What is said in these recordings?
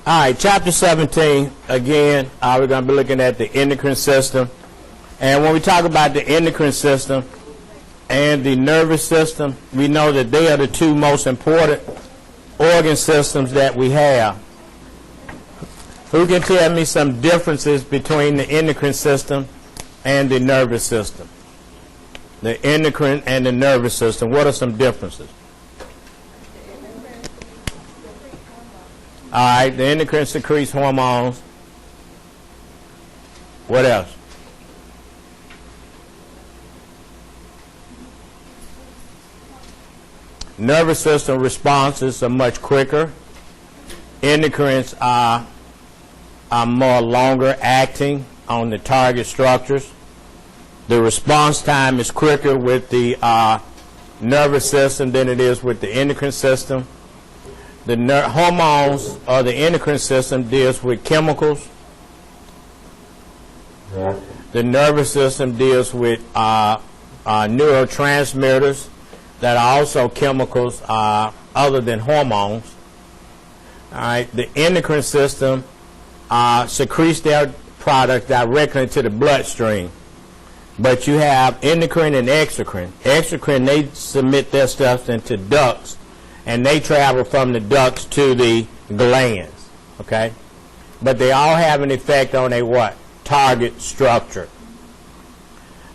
All right, chapter 17, again, we're going to be looking at the endocrine system. And when we talk about the endocrine system and the nervous system, we know that they are the two most important organ systems that we have. Who can tell me some differences between the endocrine system and the nervous system? The endocrine and the nervous system, what are some differences? All right, the endocrine secretes hormones. What else? Nervous system responses are much quicker. Endocrines are more longer acting on the target structures. The response time is quicker with the nervous system than it is with the endocrine system. The hormones or the endocrine system deals with chemicals. The nervous system deals with neurotransmitters that are also chemicals other than hormones. All right, the endocrine system secretes their product directly into the bloodstream. But you have endocrine and exocrine. Exocrine, they submit their stuff into ducts, and they travel from the ducts to the glands, okay? But they all have an effect on a what? Target structure.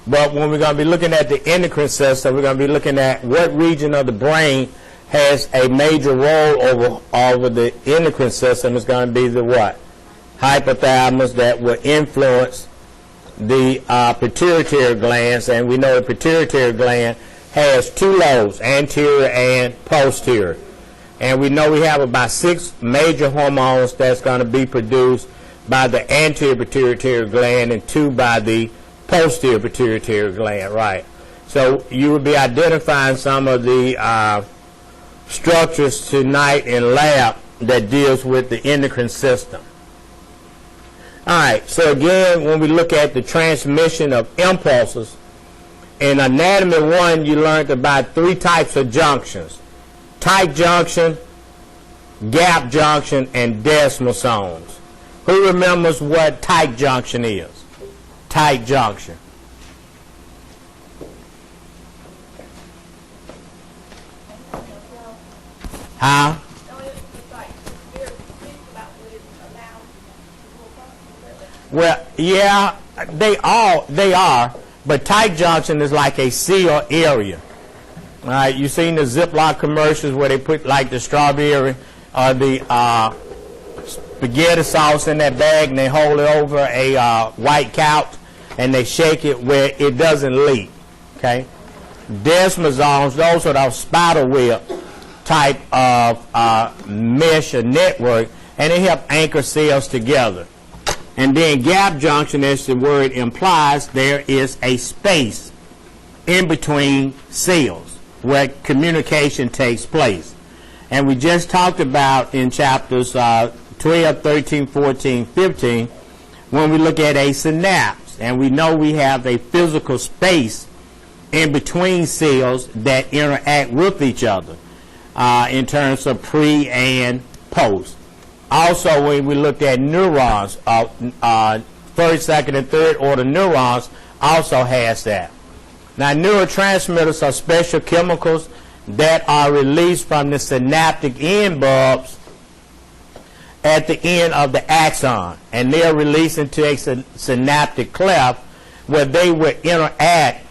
But when we're going to be looking at the endocrine system, we're going to be looking at what region of the brain has a major role over the endocrine system. Is going to be the what? Hypothalamus, that will influence the pituitary glands, and we know the pituitary gland has two lobes, anterior and posterior. And we know we have about 6 major hormones that's going to be produced by the anterior pituitary gland and 2 by the posterior pituitary gland, right? So you will be identifying some of the structures tonight in lab that deals with the endocrine system. All right, so again, when we look at the transmission of impulses, in Anatomy 1, you learned about 3 types of junctions: tight junction, gap junction, and desmosomes. Who remembers what tight junction is? Tight junction. Huh? Well, yeah, they are, but tight junction is like a sealed area. All right, you've seen the Ziploc commercials where they put like the strawberry or the spaghetti sauce in that bag and they hold it over a white couch and they shake it where it doesn't leak. Okay, desmosomes, those are those spider web type of mesh or network, and they help anchor cells together. And then gap junction, as the word implies, there is a space in between cells where communication takes place. And we just talked about in chapters 12, 13, 14, 15, when we look at a synapse, and we know we have a physical space in between cells that interact with each other in terms of pre and post. Also, when we looked at neurons, first, second, and third order neurons also has that. Now, neurotransmitters are special chemicals that are released from the synaptic end bulbs at the end of the axon, and they are released into a synaptic cleft where they will interact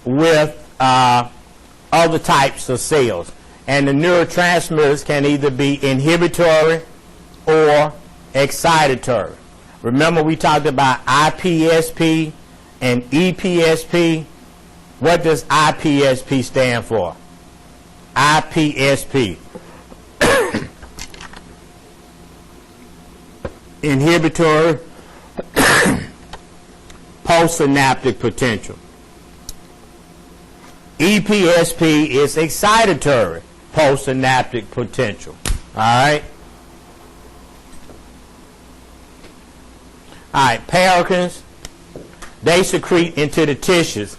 with other types of cells. And the neurotransmitters can either be inhibitory or excitatory. Remember, we talked about IPSP and EPSP. What does IPSP stand for? IPSP. Inhibitory postsynaptic potential. EPSP is excitatory postsynaptic potential. All right? All right, parochins, they secrete into the tissues,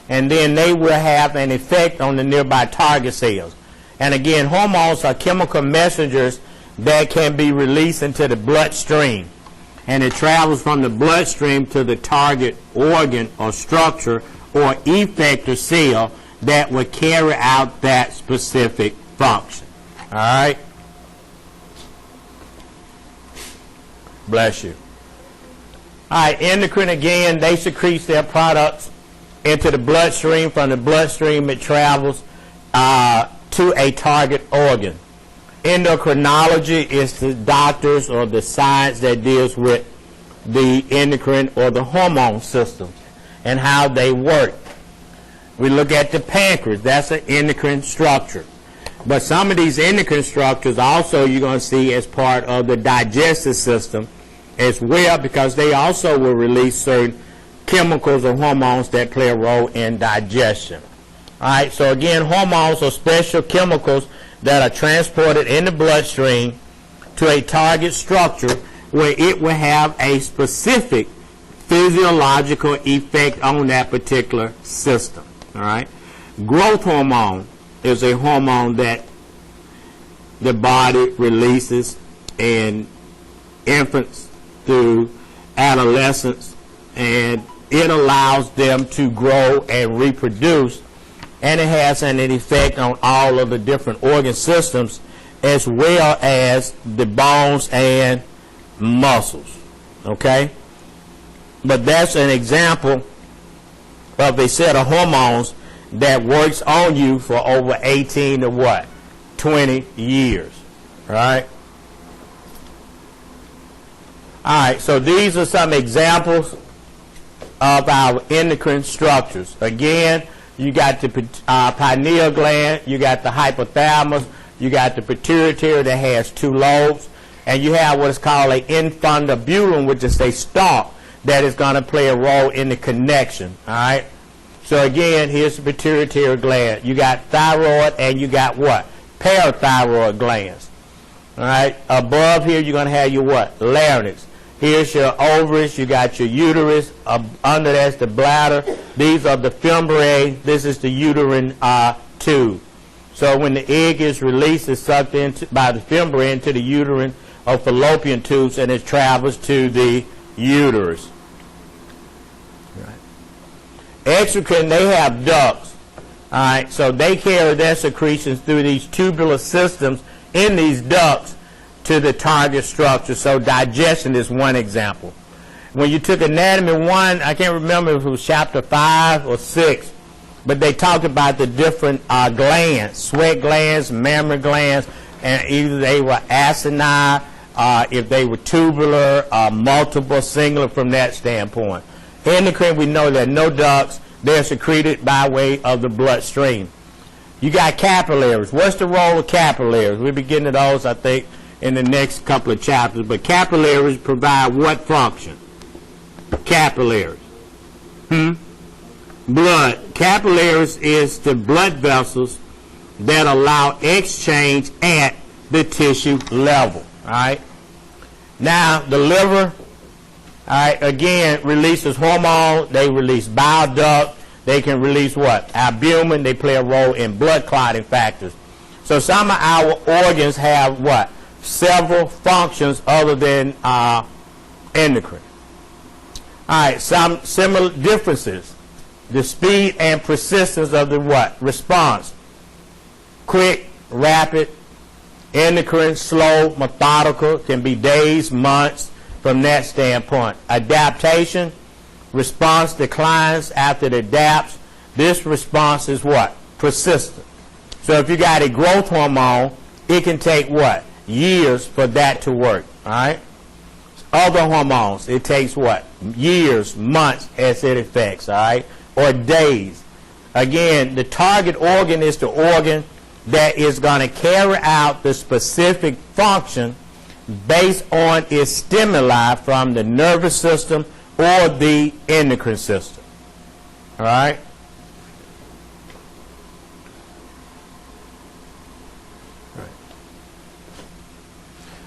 and then they will have an effect on the nearby target cells. And again, hormones are chemical messengers that can be released into the bloodstream. And it travels from the bloodstream to the target organ or structure or effector cell that will carry out that specific function. All right? Bless you. All right, endocrine, again, they secrete their products into the bloodstream. From the bloodstream, it travels to a target organ. Endocrinology is the doctors or the science that deals with the endocrine or the hormone system and how they work. We look at the pancreas. That's an endocrine structure. But some of these endocrine structures also you're going to see as part of the digestive system as well, because they also will release certain chemicals or hormones that play a role in digestion. All right, so again, hormones are special chemicals that are transported in the bloodstream to a target structure where it will have a specific physiological effect on that particular system. All right, growth hormone is a hormone that the body releases in infants through adolescence, and it allows them to grow and reproduce, and it has an effect on all of the different organ systems as well as the bones and muscles. Okay? But that's an example of a set of hormones that works on you for over 18 to what? 20 years. Right? Alright, so these are some examples of our endocrine structures. Again, you got the pineal gland, you got the hypothalamus, you got the pituitary that has 2 lobes, and you have what is called an infundibulum, which is a stalk that is going to play a role in the connection. Alright? So again, here's the pituitary gland. You got thyroid and you got what? Parathyroid glands. Alright? Above here you're going to have your what? Larynx. Here's your ovaries, you got your uterus, under that's the bladder, these are the fimbriae, this is the uterine tube. So when the egg is released, it's sucked into, by the fimbriae into the uterine or fallopian tubes, and it travels to the uterus. Right. Exocrine, they have ducts. Alright, so they carry their secretions through these tubular systems in these ducts to the target structure. So digestion is one example. When you took Anatomy 1, I can't remember if it was chapter 5 or 6, but they talked about the different glands, sweat glands, mammary glands, and either they were acinar, if they were tubular, multiple, singular from that standpoint. Endocrine, we know that no ducts, they're secreted by way of the bloodstream. You got capillaries. What's the role of capillaries? We'll be getting to those, I think, in the next couple of chapters. But capillaries provide what function? Capillaries. Blood. Capillaries is the blood vessels that allow exchange at the tissue level. All right. Now, the liver, all right, again, releases hormone. They release bile duct. They can release what? Albumin. They play a role in blood clotting factors. So some of our organs have what? Several functions other than endocrine. All right, some similar differences. The speed and persistence of the what? Response. Quick, rapid, endocrine, slow, methodical, can be days, months from that standpoint. Adaptation, response declines after it adapts. This response is what? Persistent. So if you got a growth hormone, it can take what? Years for that to work. All right? Other hormones, it takes what? Years, months as it affects. All right? Or days. Again, the target organ is the organ that is going to carry out the specific function based on its stimuli from the nervous system or the endocrine system. All right?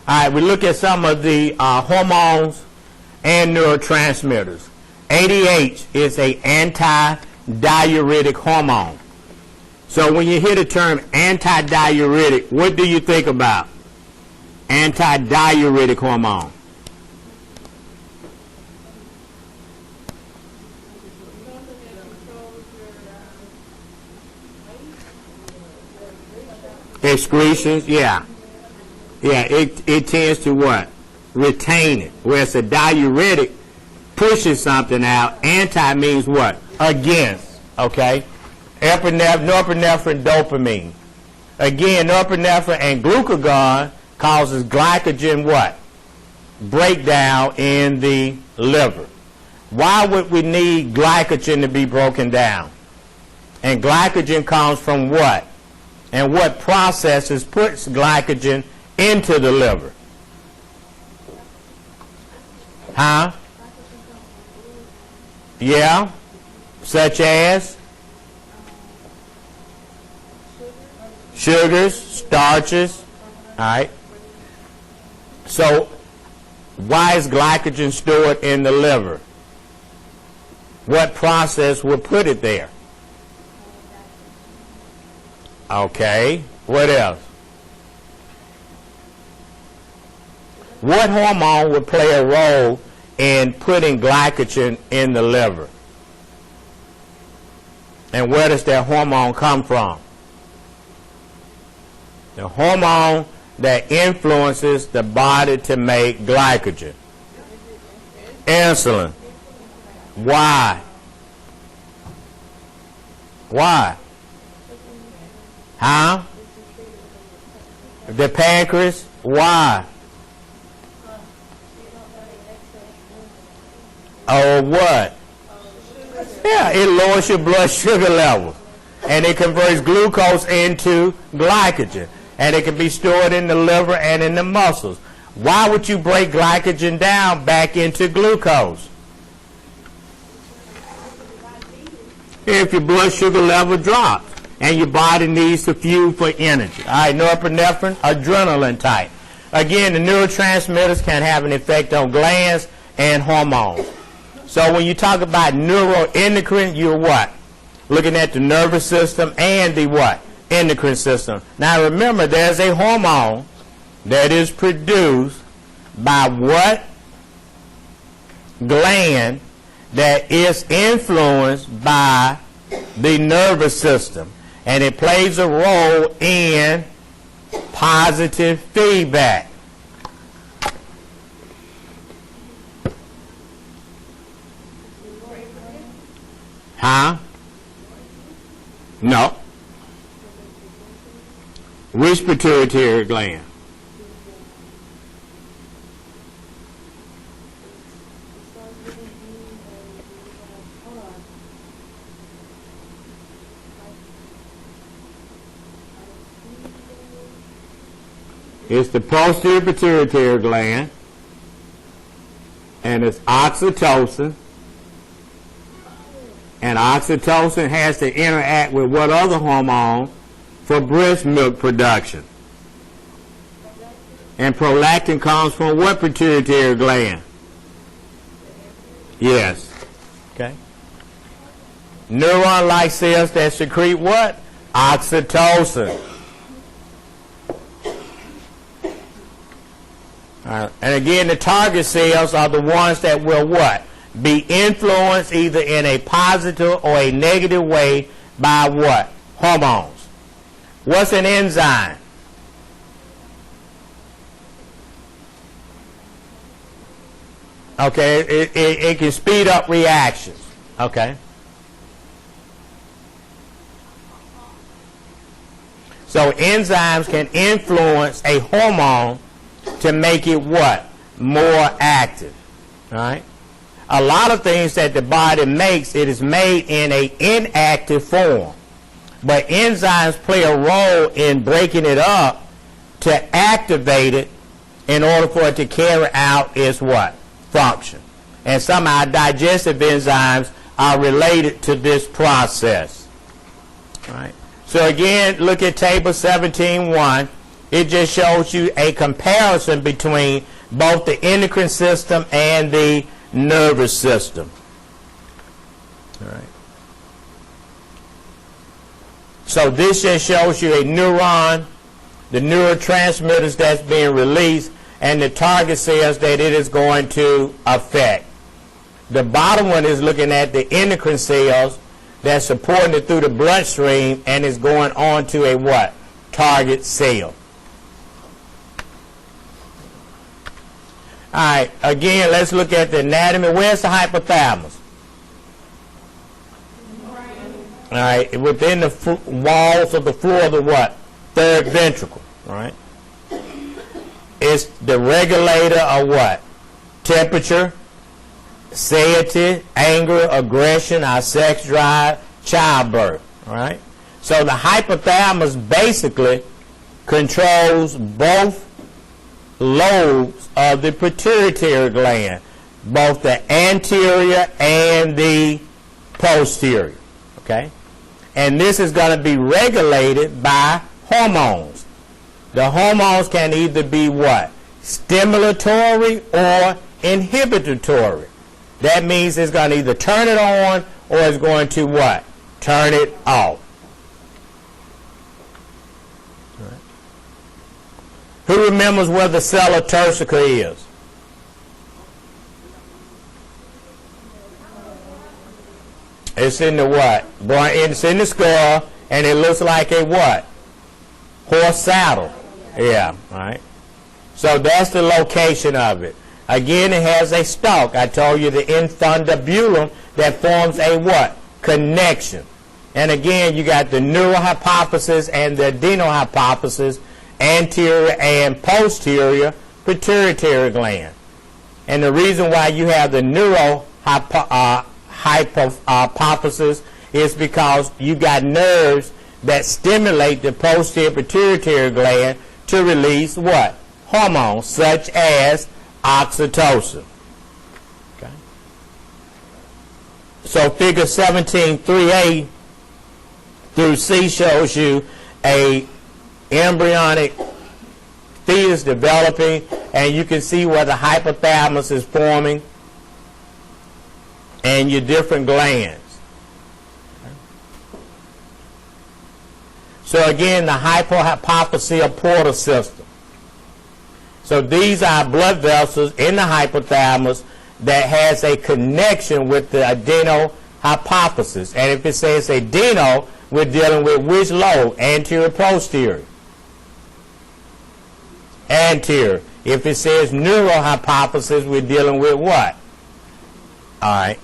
All right, we look at some of the hormones and neurotransmitters. ADH is an anti-diuretic hormone. So when you hear the term anti-diuretic, what do you think about? Antidiuretic hormone. Excretions, yeah. Yeah, it tends to what? Retain it. Whereas a diuretic pushes something out. Anti means what? Against. Okay? Norepinephrine, dopamine. Again, norepinephrine and glucagon causes glycogen what? Breakdown in the liver. Why would we need glycogen to be broken down? And glycogen comes from what? And what processes puts glycogen into the liver? Huh? Yeah. Such as? Sugars, starches. All right. So, why is glycogen stored in the liver? What process would put it there? Okay. What else? What hormone would play a role in putting glycogen in the liver? And where does that hormone come from? The hormone that influences the body to make glycogen. Insulin. Why? Why? Huh? The pancreas. Why? Oh, what? Yeah, it lowers your blood sugar level. And it converts glucose into glycogen. And it can be stored in the liver and in the muscles. Why would you break glycogen down back into glucose? If your blood sugar level drops and your body needs to fuel for energy. All right, norepinephrine, adrenaline type. Again, the neurotransmitters can have an effect on glands and hormones. So when you talk about neuroendocrine, you're what? Looking at the nervous system and the what? Endocrine system. Now remember, there's a hormone that is produced by what gland that is influenced by the nervous system, and it plays a role in positive feedback. Huh? No. Which pituitary gland? It's the posterior pituitary gland, and it's oxytocin. And oxytocin has to interact with what other hormone for breast milk production? And prolactin comes from what pituitary gland? Yes. Okay. Neuron-like cells that secrete what? Oxytocin. And again, the target cells are the ones that will what? Be influenced either in a positive or a negative way by what? Hormones. What's an enzyme? Okay, it can speed up reactions. Okay. So enzymes can influence a hormone to make it what? More active. All right? A lot of things that the body makes, it is made in an inactive form. But enzymes play a role in breaking it up to activate it in order for it to carry out its what? Function. And somehow digestive enzymes are related to this process. All right? So again, look at table 17.1. It just shows you a comparison between both the endocrine system and the nervous system. All right. So this just shows you a neuron the neurotransmitters that's being released, and the target cells that it is going to affect. The bottom one is looking at the endocrine cells that's supporting it through the bloodstream and is going on to a what? Target cell. All right, again, let's look at the anatomy. Where's the hypothalamus? All right, within the walls of the floor of the what? Third ventricle, all right? It's the regulator of what? Temperature, satiety, anger, aggression, our sex drive, childbirth, all right? So the hypothalamus basically controls both lobes of the pituitary gland, both the anterior and the posterior, okay? And this is going to be regulated by hormones. The hormones can either be what? Stimulatory or inhibitory. That means it's going to either turn it on or it's going to what? Turn it off. Right. Who remembers where the sella turcica is? It's in the what? It's in the skull, and it looks like a what? Horse saddle. Yeah, right. So that's the location of it. Again, it has a stalk. I told you the infundibulum that forms a what? Connection. And again, you got the neurohypophysis and the adenohypophysis, anterior and posterior pituitary gland. And the reason why you have the neurohypophysis is because you got nerves that stimulate the posterior pituitary gland to release what? Hormones such as oxytocin. Okay. So figure 17.3a through C shows you a embryonic fetus developing, and you can see where the hypothalamus is forming and your different glands. So again, the hypohypophyseal portal system. So these are blood vessels in the hypothalamus that has a connection with the adenohypophysis. And if it says adeno, we're dealing with which lobe? Anterior, posterior? Anterior. If it says neurohypophysis, we're dealing with what? All right.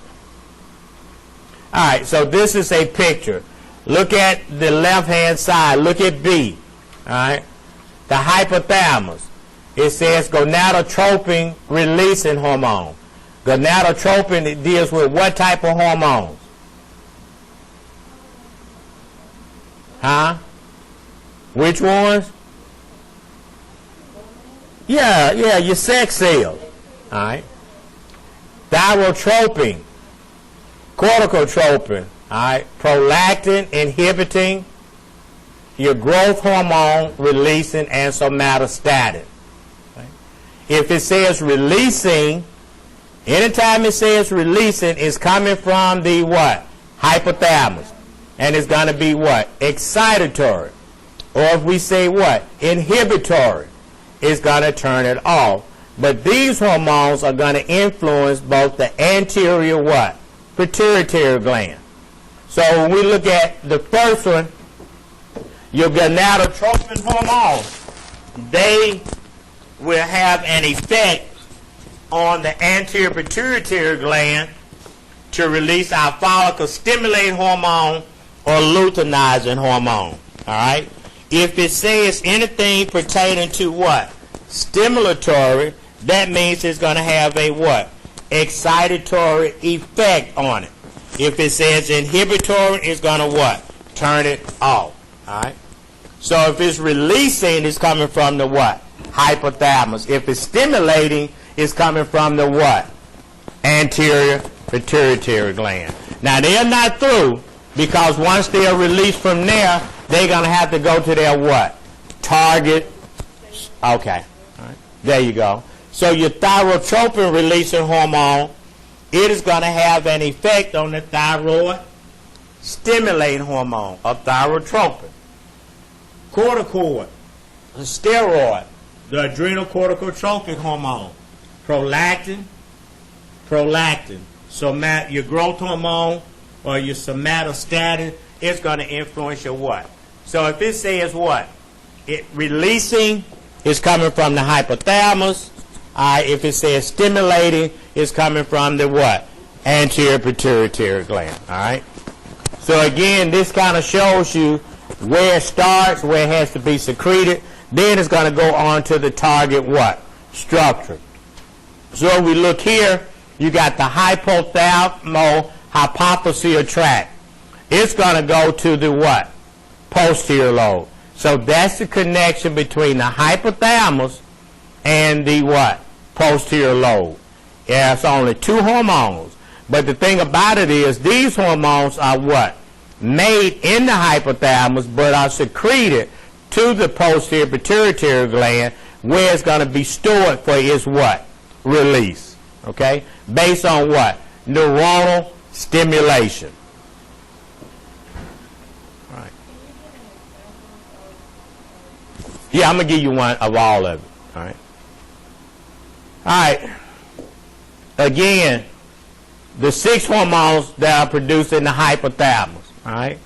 All right, so this is a picture. Look at the left-hand side. Look at B. All right. The hypothalamus. It says gonadotropin releasing hormone. Gonadotropin, it deals with what type of hormones? Huh? Which ones? Yeah, your sex cells. All right. Thyrotropin, corticotropin, all right, prolactin inhibiting, your growth hormone releasing, and somatostatin. Right? If it says releasing, anytime it says releasing, it's coming from the what? Hypothalamus. And it's going to be what? Excitatory. Or if we say what? Inhibitory, it's going to turn it off. But these hormones are going to influence both the anterior what? Pituitary gland. So when we look at the first one, your gonadotropin hormones, they will have an effect on the anterior pituitary gland to release our follicle stimulating hormone or luteinizing hormone. All right? If it says anything pertaining to what? Stimulatory, that means it's going to have a what? Excitatory effect on it. If it says inhibitory, it's going to what? Turn it off. All right? So if it's releasing, it's coming from the what? Hypothalamus. If it's stimulating, it's coming from the what? Anterior pituitary gland. Now, they're not through, because once they are released from there, they're going to have to go to their what? Target. Okay. All right. There you go. So your thyrotropin releasing hormone, it is going to have an effect on the thyroid stimulating hormone of thyrotropin. Corticoid steroid, the adrenocorticotropic hormone, prolactin, so your growth hormone or your somatostatin is going to influence your what? So if it says what? It releasing is coming from the hypothalamus. If it says stimulating, it's coming from the what? Anterior pituitary gland. All right. So again, this kind of shows you where it starts, where it has to be secreted. Then it's going to go on to the target what? Structure. So if we look here, you got the hypothalamo-hypophyseal tract. It's going to go to the what? Posterior lobe. So that's the connection between the hypothalamus and the what? Posterior lobe. Yeah, it's only two hormones. But the thing about it is these hormones are what? Made in the hypothalamus but are secreted to the posterior pituitary gland where it's going to be stored for its what? Release. Okay? Based on what? Neuronal stimulation. All right. Yeah, I'm going to give you one of all of it. All right. All right. Again, the 6 hormones that are produced in the hypothalamus. All right.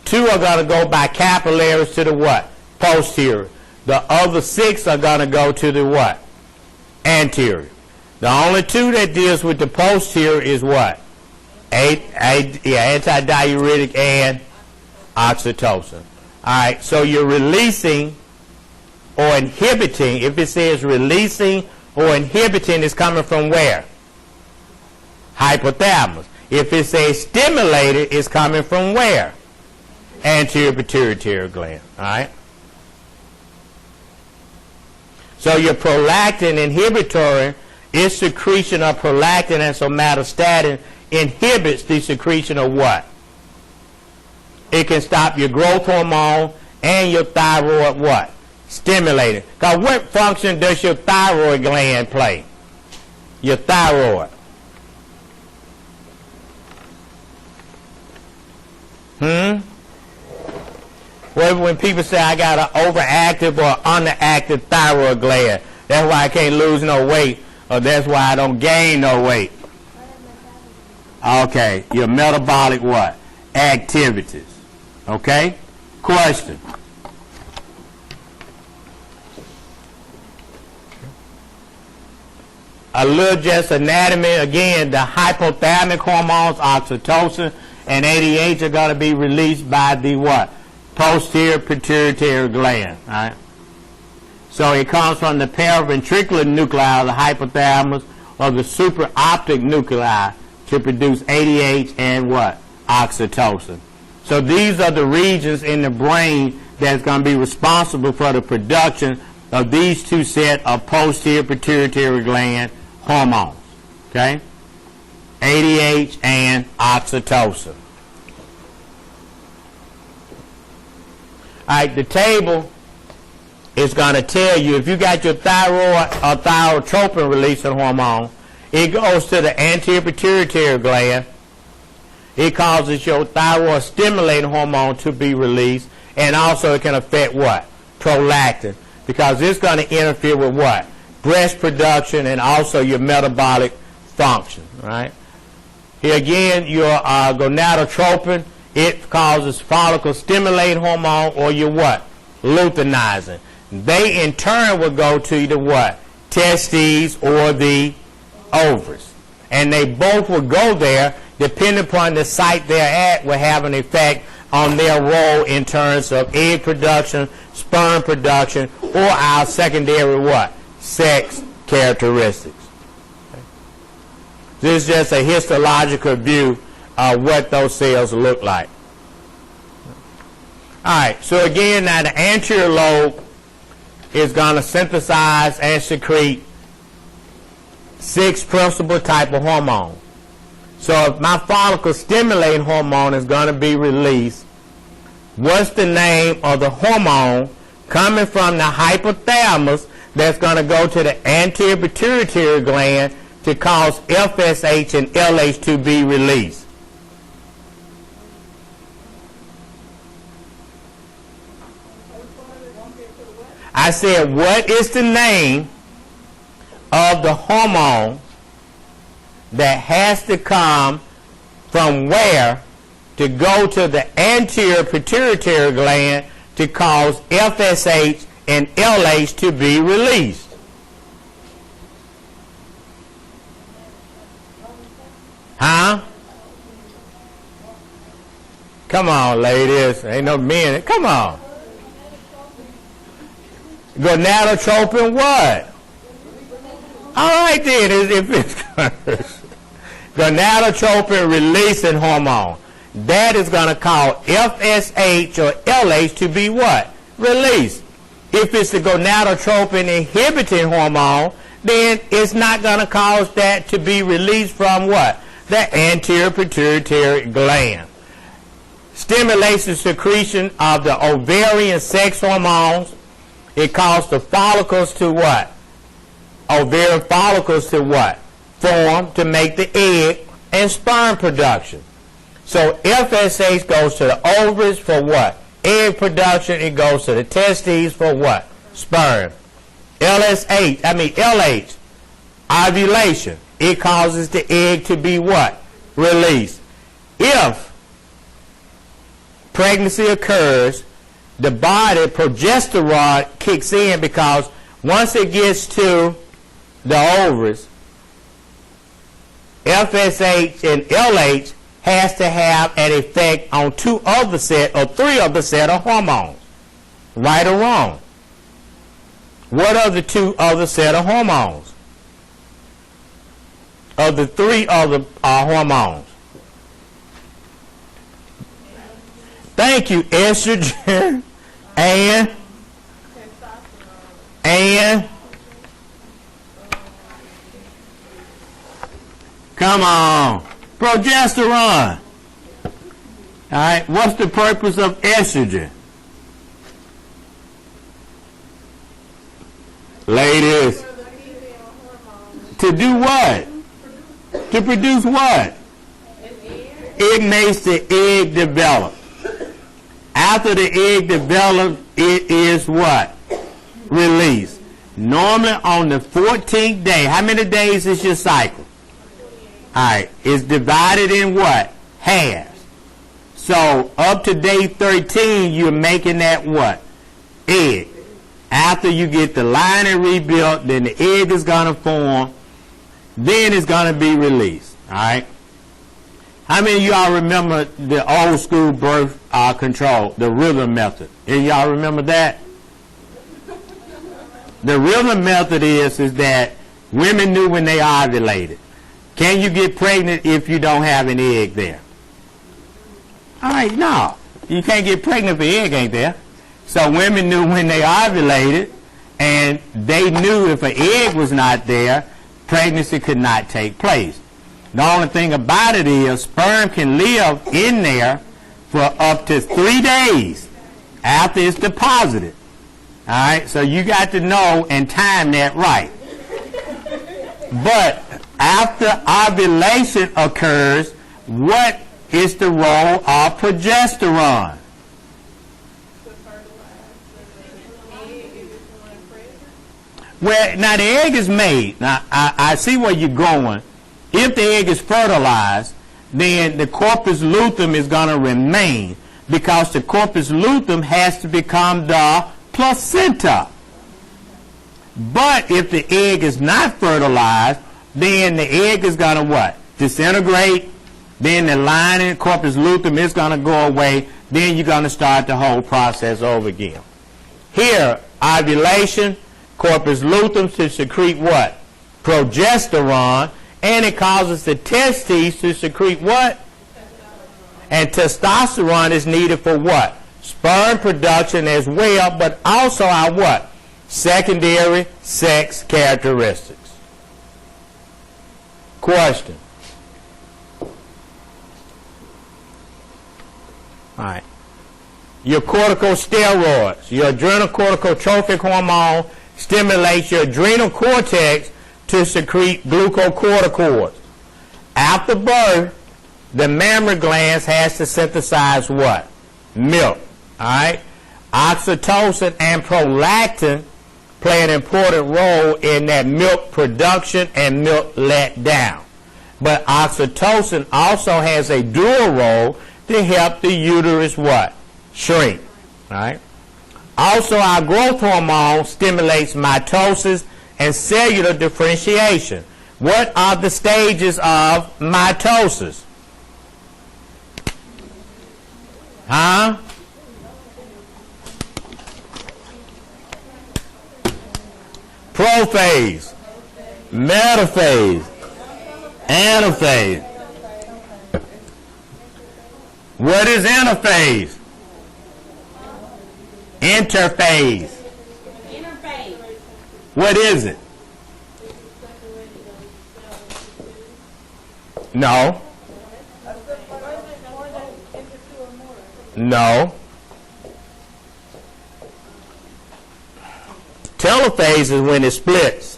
2 are going to go by capillaries to the what? Posterior. The other 6 are going to go to the what? Anterior. The only 2 that deals with the posterior is what? Antidiuretic and oxytocin. All right. So you're releasing or inhibiting. If it says releasing or inhibiting, it's coming from where? Hypothalamus. If it says stimulated, it's coming from where? Anterior pituitary gland. All right. So your prolactin inhibitory is secretion of prolactin, and somatostatin inhibits the secretion of what? It can stop your growth hormone and your thyroid what? Stimulated. Because what function does your thyroid gland play? Your thyroid. Well, when people say I got an overactive or underactive thyroid gland, that's why I can't lose no weight, or that's why I don't gain no weight. Okay, your metabolic what? Activities. Okay? Question. A little just anatomy. Again, the hypothalamic hormones, oxytocin and ADH, are going to be released by the what? Posterior pituitary gland. All right? So it comes from the paraventricular nuclei of the hypothalamus or the supraoptic nuclei to produce ADH and what? Oxytocin. So these are the regions in the brain that's going to be responsible for the production of these 2 sets of posterior pituitary gland hormones. Okay? ADH and oxytocin. All right, the table is going to tell you if you got your thyroid or thyrotropin releasing hormone, it goes to the anterior pituitary gland. It causes your thyroid stimulating hormone to be released, and also it can affect what? Prolactin, because it's going to interfere with what? Breast production and also your metabolic function, right? Here again, your gonadotropin, it causes follicle stimulating hormone or your what? Luteinizing. They in turn will go to the what? Testes or the ovaries. And they both will go there, depending upon the site they're at, will have an effect on their role in terms of egg production, sperm production, or our secondary what? Sex characteristics. Okay. This is just a histological view of what those cells look like. All right, so again, now the anterior lobe is going to synthesize and secrete 6 principal type of hormones. So if my follicle stimulating hormone is going to be released, what's the name of the hormone coming from the hypothalamus that's going to go to the anterior pituitary gland to cause FSH and LH to be released? I said, what is the name of the hormone that has to come from where to go to the anterior pituitary gland to cause FSH and LH to be released? Huh? Come on, ladies. Ain't no men. Come on. Gonadotropin what? All right then, if it's gonadotropin releasing hormone. That is going to cause FSH or LH to be what? Released. If it's the gonadotropin inhibiting hormone, then it's not going to cause that to be released from what? The anterior pituitary gland. Stimulates the secretion of the ovarian sex hormones. It causes the follicles to what? Ovarian follicles to what? Form to make the egg and sperm production. So FSH goes to the ovaries for what? Egg production. It goes to the testes for what? Sperm. LH, ovulation. It causes the egg to be what? Released. If pregnancy occurs, the body progesterone kicks in, because once it gets to the ovaries, FSH and LH has to have an effect on two of the set or three of the set of hormones. Right or wrong? What are the two of the set of hormones? Of the three of the hormones. Thank you. Estrogen and come on, progesterone. All right, what's the purpose of estrogen? Ladies, to do what? To produce what? It makes the egg develop. After the egg develops, it is what? Released. Normally on the 14th day. How many days is your cycle? Alright, it's divided in what? Halves. So up to day 13, you're making that what? Egg. After you get the lining rebuilt, then the egg is going to form. Then it's going to be released. Alright? How many of y'all remember the old school birth control, the rhythm method? Any y'all remember that? The rhythm method is that women knew when they ovulated. Can you get pregnant if you don't have an egg there? All right, no. You can't get pregnant if the egg ain't there. So women knew when they ovulated, and they knew if an egg was not there, pregnancy could not take place. The only thing about it is sperm can live in there for up to 3 days after it's deposited. All right, so you got to know and time that right. But after ovulation occurs, what is the role of progesterone? Well, now the egg is made. Now, I see where you're going. If the egg is fertilized, then the corpus luteum is going to remain, because the corpus luteum has to become the placenta. But if the egg is not fertilized, then the egg is going to what? Disintegrate. Then the lining, corpus luteum, is going to go away. Then you're going to start the whole process over again. Here, ovulation, corpus luteum to secrete what? Progesterone. And it causes the testes to secrete what? And testosterone is needed for what? Sperm production as well, but also our what? Secondary sex characteristics. Question. All right. Your corticosteroids, your adrenocorticotropic hormone, stimulates your adrenal cortex to secrete glucocorticoids. After birth, the mammary glands has to synthesize what? Milk. All right. Oxytocin and prolactin play an important role in that milk production and milk letdown. But oxytocin also has a dual role to help the uterus what? Shrink. Right? Also, our growth hormone stimulates mitosis and cellular differentiation. What are the stages of mitosis? Huh? Prophase, metaphase, anaphase. What is anaphase? Interphase. What is it? No. No. Telophase is when it splits.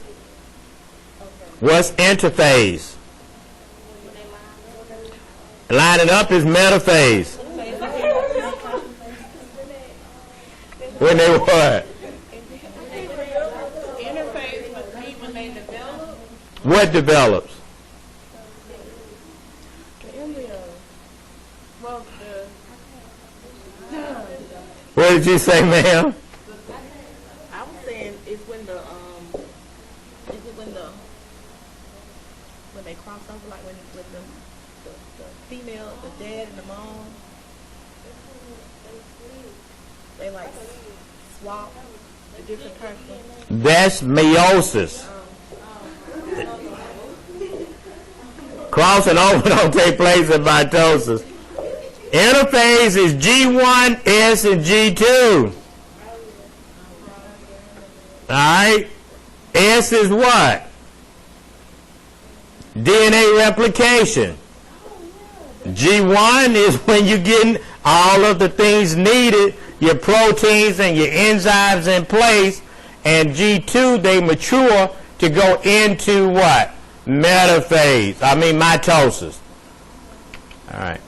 What's interphase? Lining up is metaphase. When they what? Interphase would be when they develop. What develops? The embryo. Well, What did you say, ma'am? I was saying it's when the when they cross over, like when the female, the dad and the mom, they like swap the different person. That's meiosis. Crossing over don't take place in mitosis. Interphase is G1, S, and G2. Alright? S is what? DNA replication. G1 is when you're getting all of the things needed, your proteins and your enzymes in place, and G2, they mature to go into what? Mitosis. All right.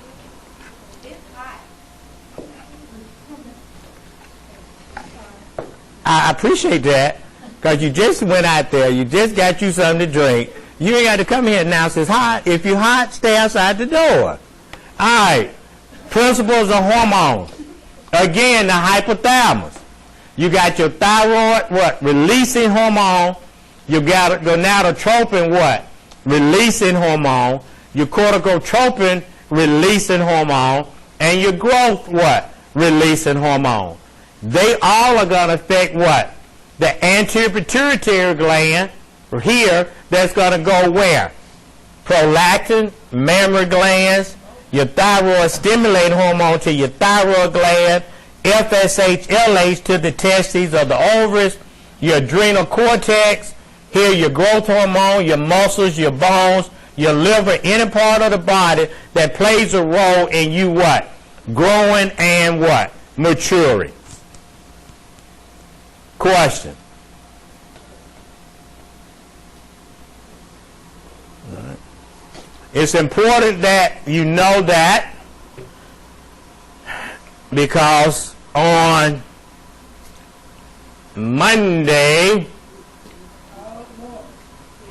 I appreciate that, because you just went out there, you just got you something to drink. You ain't got to come here and announce it's hot. If you're hot, stay outside the door. All right. Principles of hormones. Again, the hypothalamus. You got your thyroid, what? Releasing hormone. You got your gonadotropin, what? Releasing hormone. Your corticotropin, releasing hormone. And your growth, what? Releasing hormone. They all are going to affect what? The anterior pituitary gland here, that's going to go where? Prolactin, mammary glands, your thyroid stimulating hormone to your thyroid gland, FSH, LH to the testes or the ovaries, your adrenal cortex, here your growth hormone, your muscles, your bones, your liver, any part of the body that plays a role in you what? Growing and what? Maturing. Question. It's important that you know that, because on Monday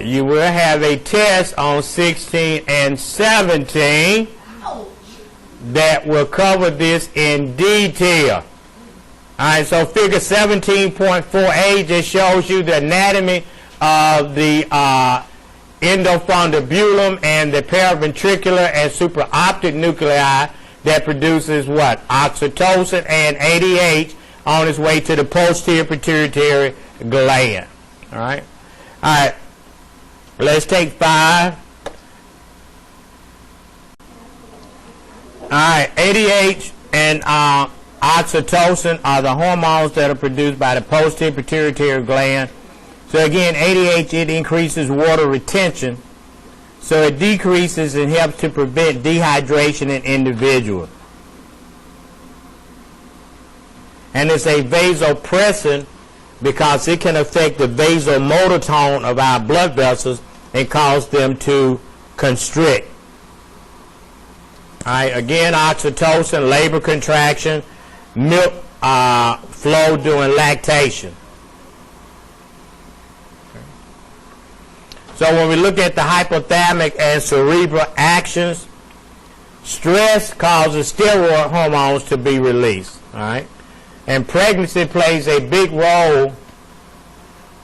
you will have a test on 16 and 17 that will cover this in detail. Alright, so figure 17.48 just shows you the anatomy of the endofundibulum and the paraventricular and supraoptic nuclei that produces what? Oxytocin and ADH on its way to the posterior pituitary gland. Alright? Alright. Let's take 5. Alright, ADH and oxytocin are the hormones that are produced by the posterior pituitary gland. So again, ADH, it increases water retention, so it decreases and helps to prevent dehydration in individuals. And it's a vasopressin because it can affect the vasomotor tone of our blood vessels and cause them to constrict. All right, again, oxytocin, labor contraction, milk flow during lactation. So when we look at the hypothalamic and cerebral actions, stress causes steroid hormones to be released. All right? And pregnancy plays a big role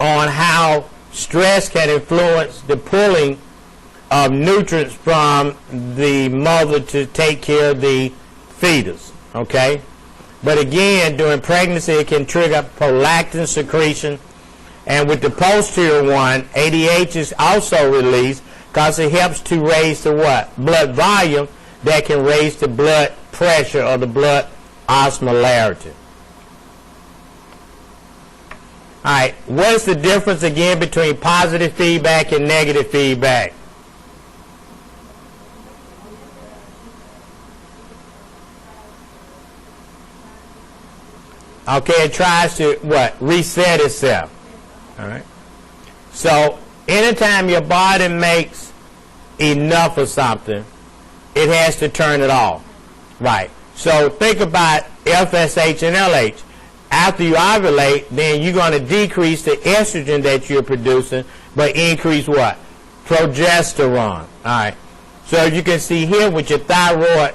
on how stress can influence the pulling of nutrients from the mother to take care of the fetus. Okay? But again, during pregnancy, it can trigger prolactin secretion. And with the posterior one, ADH is also released because it helps to raise the what? Blood volume that can raise the blood pressure or the blood osmolarity. All right, what's the difference again between positive feedback and negative feedback? Okay, it tries to what? Reset itself. All right. So anytime your body makes enough of something, it has to turn it off. Right. So think about FSH and LH. After you ovulate, then you're going to decrease the estrogen that you're producing, but increase what? Progesterone. All right. So you can see here with your thyroid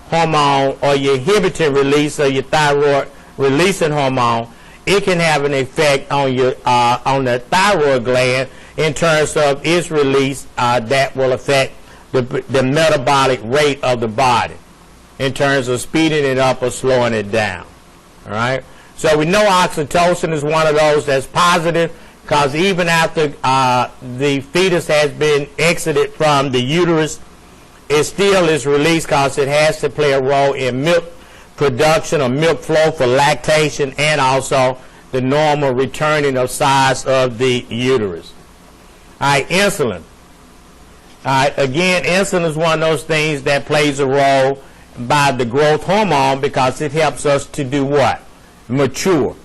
hormone or your inhibiting release of your thyroid releasing hormone, it can have an effect on your on the thyroid gland in terms of its release that will affect the metabolic rate of the body in terms of speeding it up or slowing it down. All right. So we know oxytocin is one of those that's positive because even after the fetus has been exited from the uterus, it still is released because it has to play a role in milk production or milk flow for lactation and also the normal returning of size of the uterus. All right, insulin. All right, again, insulin is one of those things that plays a role by the growth hormone because it helps us to do what? Mature.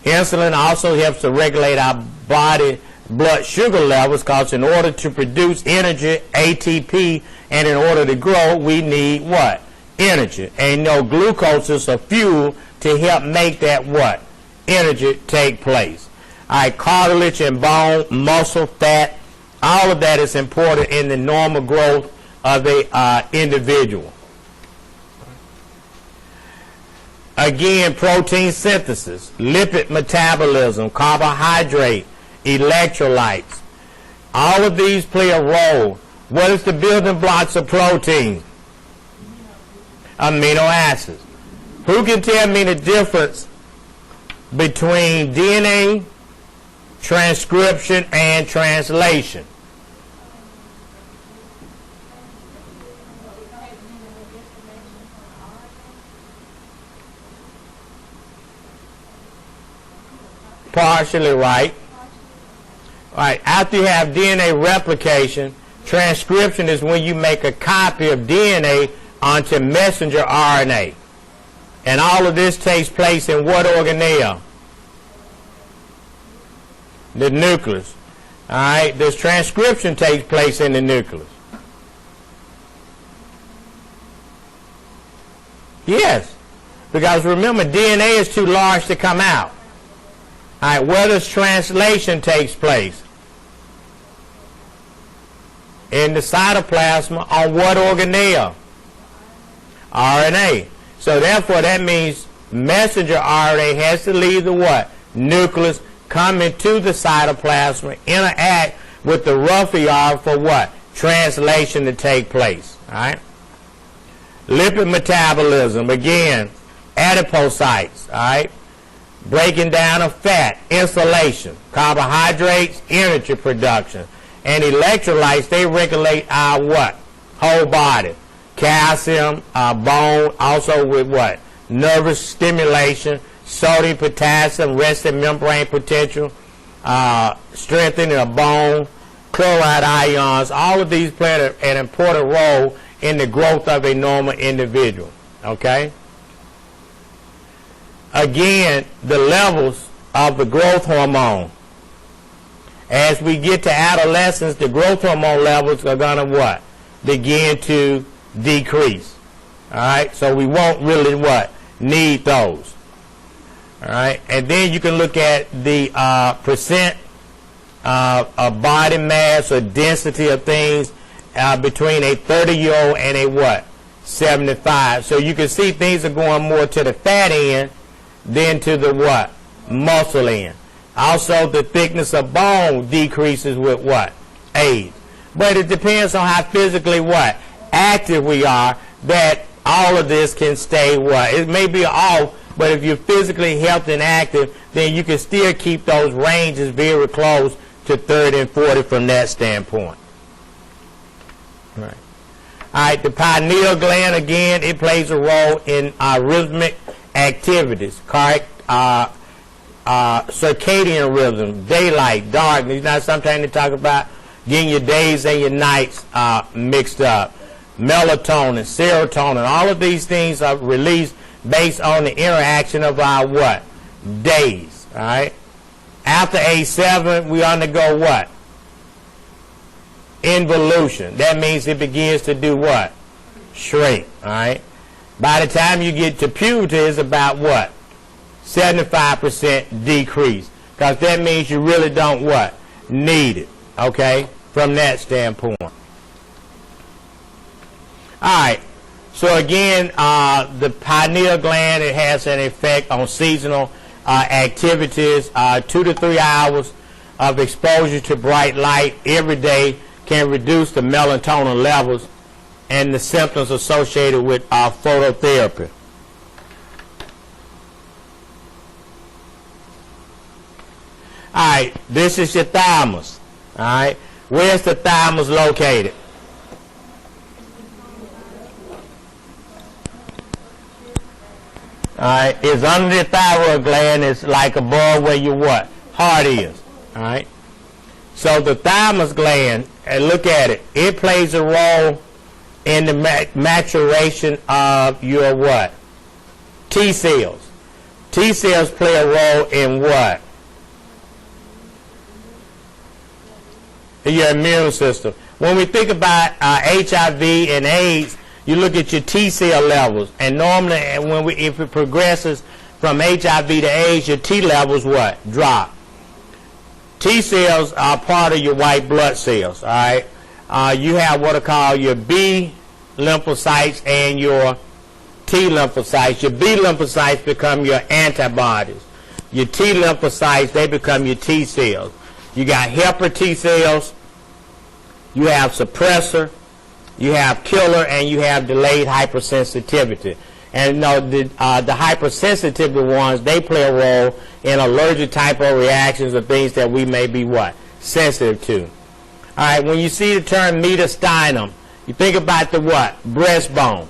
Insulin also helps to regulate our body blood sugar levels because in order to produce energy, ATP, and in order to grow, we need what? Energy. And you know, glucose is a fuel to help make that what? Energy take place. All right, cartilage and bone, muscle, fat, all of that is important in the normal growth of a individual. Again, protein synthesis, lipid metabolism, carbohydrate, electrolytes. All of these play a role. What is the building blocks of protein? Amino acids. Who can tell me the difference between DNA, transcription, and translation? Partially right. All right. After you have DNA replication, transcription is when you make a copy of DNA onto messenger RNA. And all of this takes place in what organelle? The nucleus. All right. This transcription takes place in the nucleus. Yes. Because remember, DNA is too large to come out. All right, where does translation takes place? In the cytoplasm on what organelle? RNA. So therefore that means messenger RNA has to leave the what? Nucleus, come into the cytoplasm, interact with the rough ER for what? Translation to take place. All right? Lipid metabolism, again, adipocytes, all right? Breaking down of fat, insulation, carbohydrates, energy production, and electrolytes, they regulate our what? Whole body. Calcium, bone, also with what? Nervous stimulation, sodium, potassium, resting membrane potential, strengthening of bone, chloride ions. All of these play an important role in the growth of a normal individual. Okay? Again, the levels of the growth hormone. As we get to adolescence, the growth hormone levels are going to what? Begin to decrease. All right? So we won't really what? Need those. All right, and then you can look at the percent of body mass or density of things between a 30-year-old and a what? 75. So you can see things are going more to the fat end than to the what? Muscle end. Also, the thickness of bone decreases with what? Age. But it depends on how physically what? Active we are, that all of this can stay what? It may be off, but if you're physically healthy and active, then you can still keep those ranges very close to 30 and 40 from that standpoint. Right. All right, the pineal gland, again, it plays a role in rhythmic activities, correct? Circadian rhythm, daylight, darkness. Now, sometimes they talk about getting your days and your nights mixed up. Melatonin, serotonin, all of these things are released based on the interaction of our what? Days, all right? After age 7, we undergo what? Involution. That means it begins to do what? Shrink, all right? By the time you get to puberty, it's about what? 75% decrease. Because that means you really don't what? Need it, okay? From that standpoint. All right. So again, the pineal gland, it has an effect on seasonal activities. 2 to 3 hours of exposure to bright light every day can reduce the melatonin levels and the symptoms associated with phototherapy. All right, this is your thymus. All right, where's the thymus located? All right, it's under the thyroid gland. It's like above where your what? Heart is. All right. So the thymus gland, and look at it, it plays a role in the maturation of your what? T cells. T cells play a role in what? Your immune system. When we think about HIV and AIDS, you look at your T cell levels, and normally if it progresses from HIV to AIDS, your T levels what? Drop. T cells are part of your white blood cells, all right? You have what are called your B lymphocytes and your T lymphocytes. Your B lymphocytes become your antibodies. Your T lymphocytes, they become your T cells. You got helper T cells, you have suppressor, you have killer, and you have delayed hypersensitivity. And you know, the hypersensitive ones, they play a role in allergic type of reactions or things that we may be what? Sensitive to. All right, when you see the term mediastinum, you think about the what? Breastbone.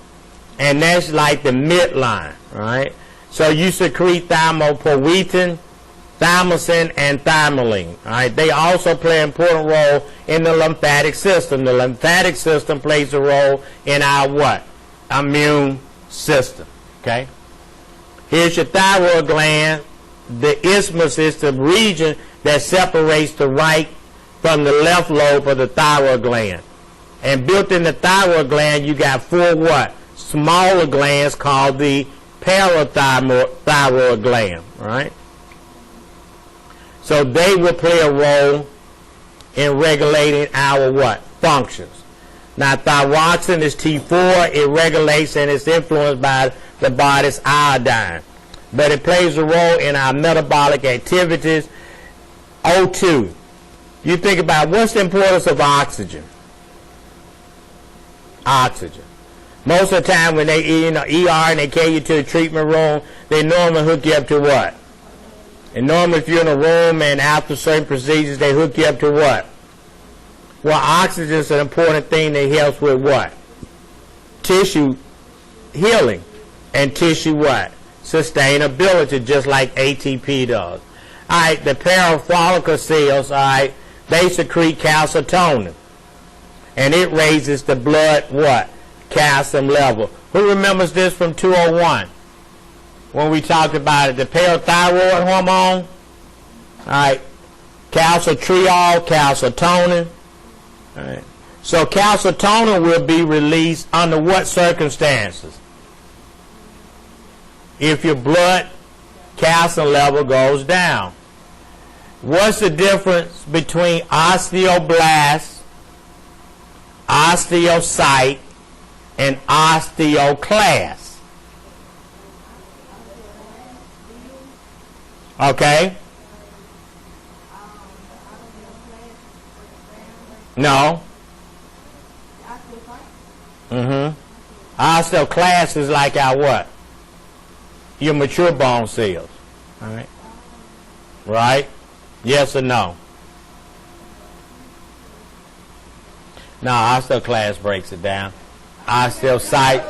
And that's like the midline, all right? So you secrete thymopoietin, thymosin, and thymolene. All right, they also play an important role in the lymphatic system. The lymphatic system plays a role in our what? Immune system. Okay. Here's your thyroid gland. The isthmus is the region that separates the right from the left lobe of the thyroid gland. And built in the thyroid gland, you got 4 what? Smaller glands called the parathyroid gland. All right. So they will play a role in regulating our what? Functions. Now, thyroxine is T4. It regulates and is influenced by the body's iodine. But it plays a role in our metabolic activities. O2. You think about what's the importance of oxygen? Oxygen. Most of the time when they, ER and they carry you to the treatment room, they normally hook you up to what? And normally if you're in a room and after certain procedures, they hook you up to what? Well, oxygen is an important thing that helps with what? Tissue healing and tissue what? Sustainability, just like ATP does. All right, the parafollicular cells, all right, they secrete calcitonin. And it raises the blood what? Calcium level. Who remembers this from 201? When we talked about it, the parathyroid hormone, all right, calcitriol, calcitonin. All right. So calcitonin will be released under what circumstances? If your blood calcium level goes down. What's the difference between osteoblast, osteocyte, and osteoclast? Okay? No. Osteoclast is like our what? Your mature bone cells. All right? Right? Yes or no? No, osteoclast breaks it down. Osteocyte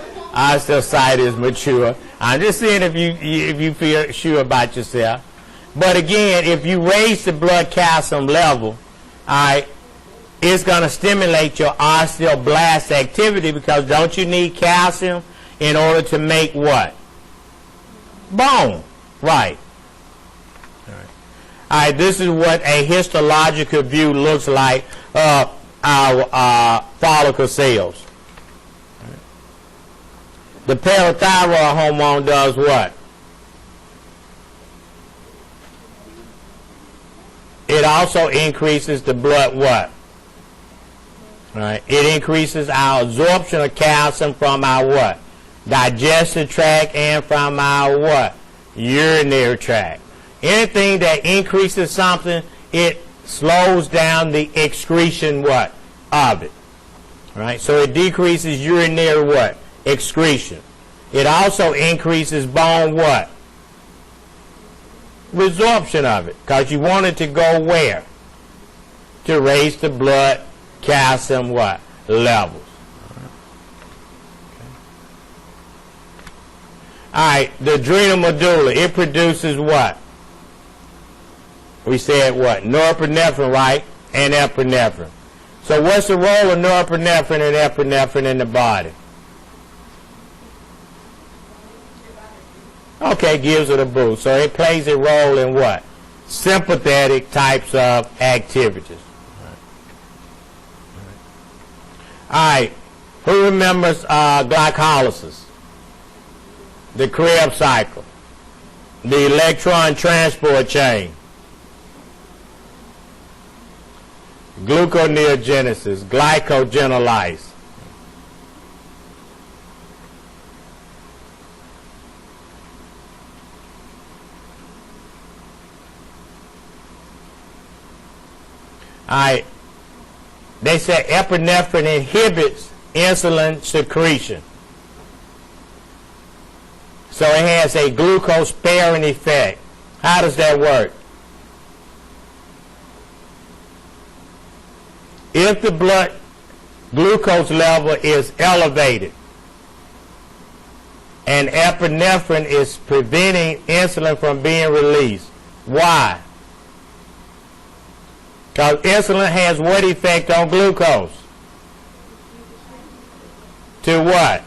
is mature. I'm just seeing if you feel sure about yourself. But again, if you raise the blood calcium level, all right, it's going to stimulate your osteoblast activity, because don't you need calcium in order to make what? Bone. Right. All right, this is what a histological view looks like of our follicle cells. The parathyroid hormone does what? It also increases the blood what? Right. It increases our absorption of calcium from our what? Digestive tract and from our what? Urinary tract. Anything that increases something, it slows down the excretion what? Of it. Right? So it decreases urinary what? Excretion. It also increases bone what? Resorption of it. Because you want it to go where? To raise the blood calcium what? Levels. Alright, the adrenal medulla, it produces what? We said what? Norepinephrine, right? And epinephrine. So what's the role of norepinephrine and epinephrine in the body? Okay, gives it a boost. So it plays a role in what? Sympathetic types of activities. Alright, who remembers glycolysis? The Krebs cycle, the electron transport chain, gluconeogenesis, glycogenolysis. Alright, they said epinephrine inhibits insulin secretion. So it has a glucose sparing effect. How does that work? If the blood glucose level is elevated and epinephrine is preventing insulin from being released, why? Because insulin has what effect on glucose? To what?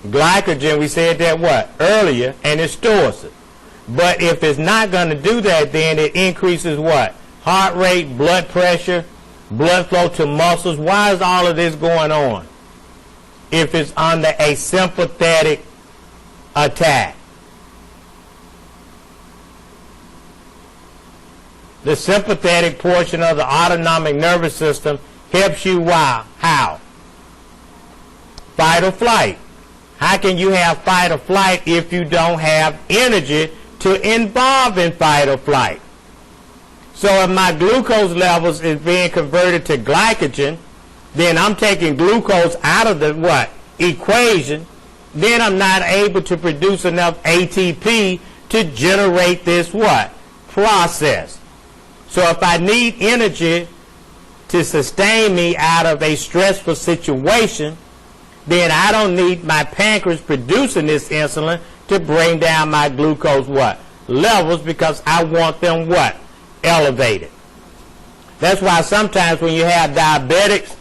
Glycogen, we said that what? Earlier, and it stores it. But if it's not going to do that, then it increases what? Heart rate, blood pressure, blood flow to muscles. Why is all of this going on? If it's under a sympathetic attack. The sympathetic portion of the autonomic nervous system helps you why? How? Fight or flight. How can you have fight or flight if you don't have energy to involve in fight or flight? So if my glucose levels is being converted to glycogen, then I'm taking glucose out of the what? Equation. Then I'm not able to produce enough ATP to generate this what? Process. So if I need energy to sustain me out of a stressful situation, then I don't need my pancreas producing this insulin to bring down my glucose what? Levels, because I want them what? Elevated. That's why sometimes when you have diabetics,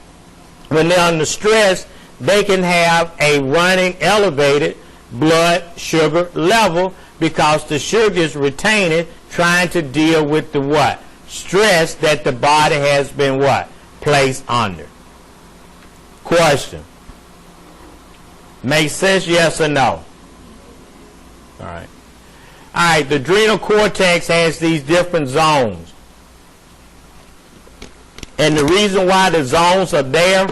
when they're under stress, they can have a running elevated blood sugar level, because the sugar is retaining, trying to deal with the what? Stress that the body has been what? Placed under. Question. Make sense, yes or no? All right. All right, the adrenal cortex has these different zones. And the reason why the zones are there,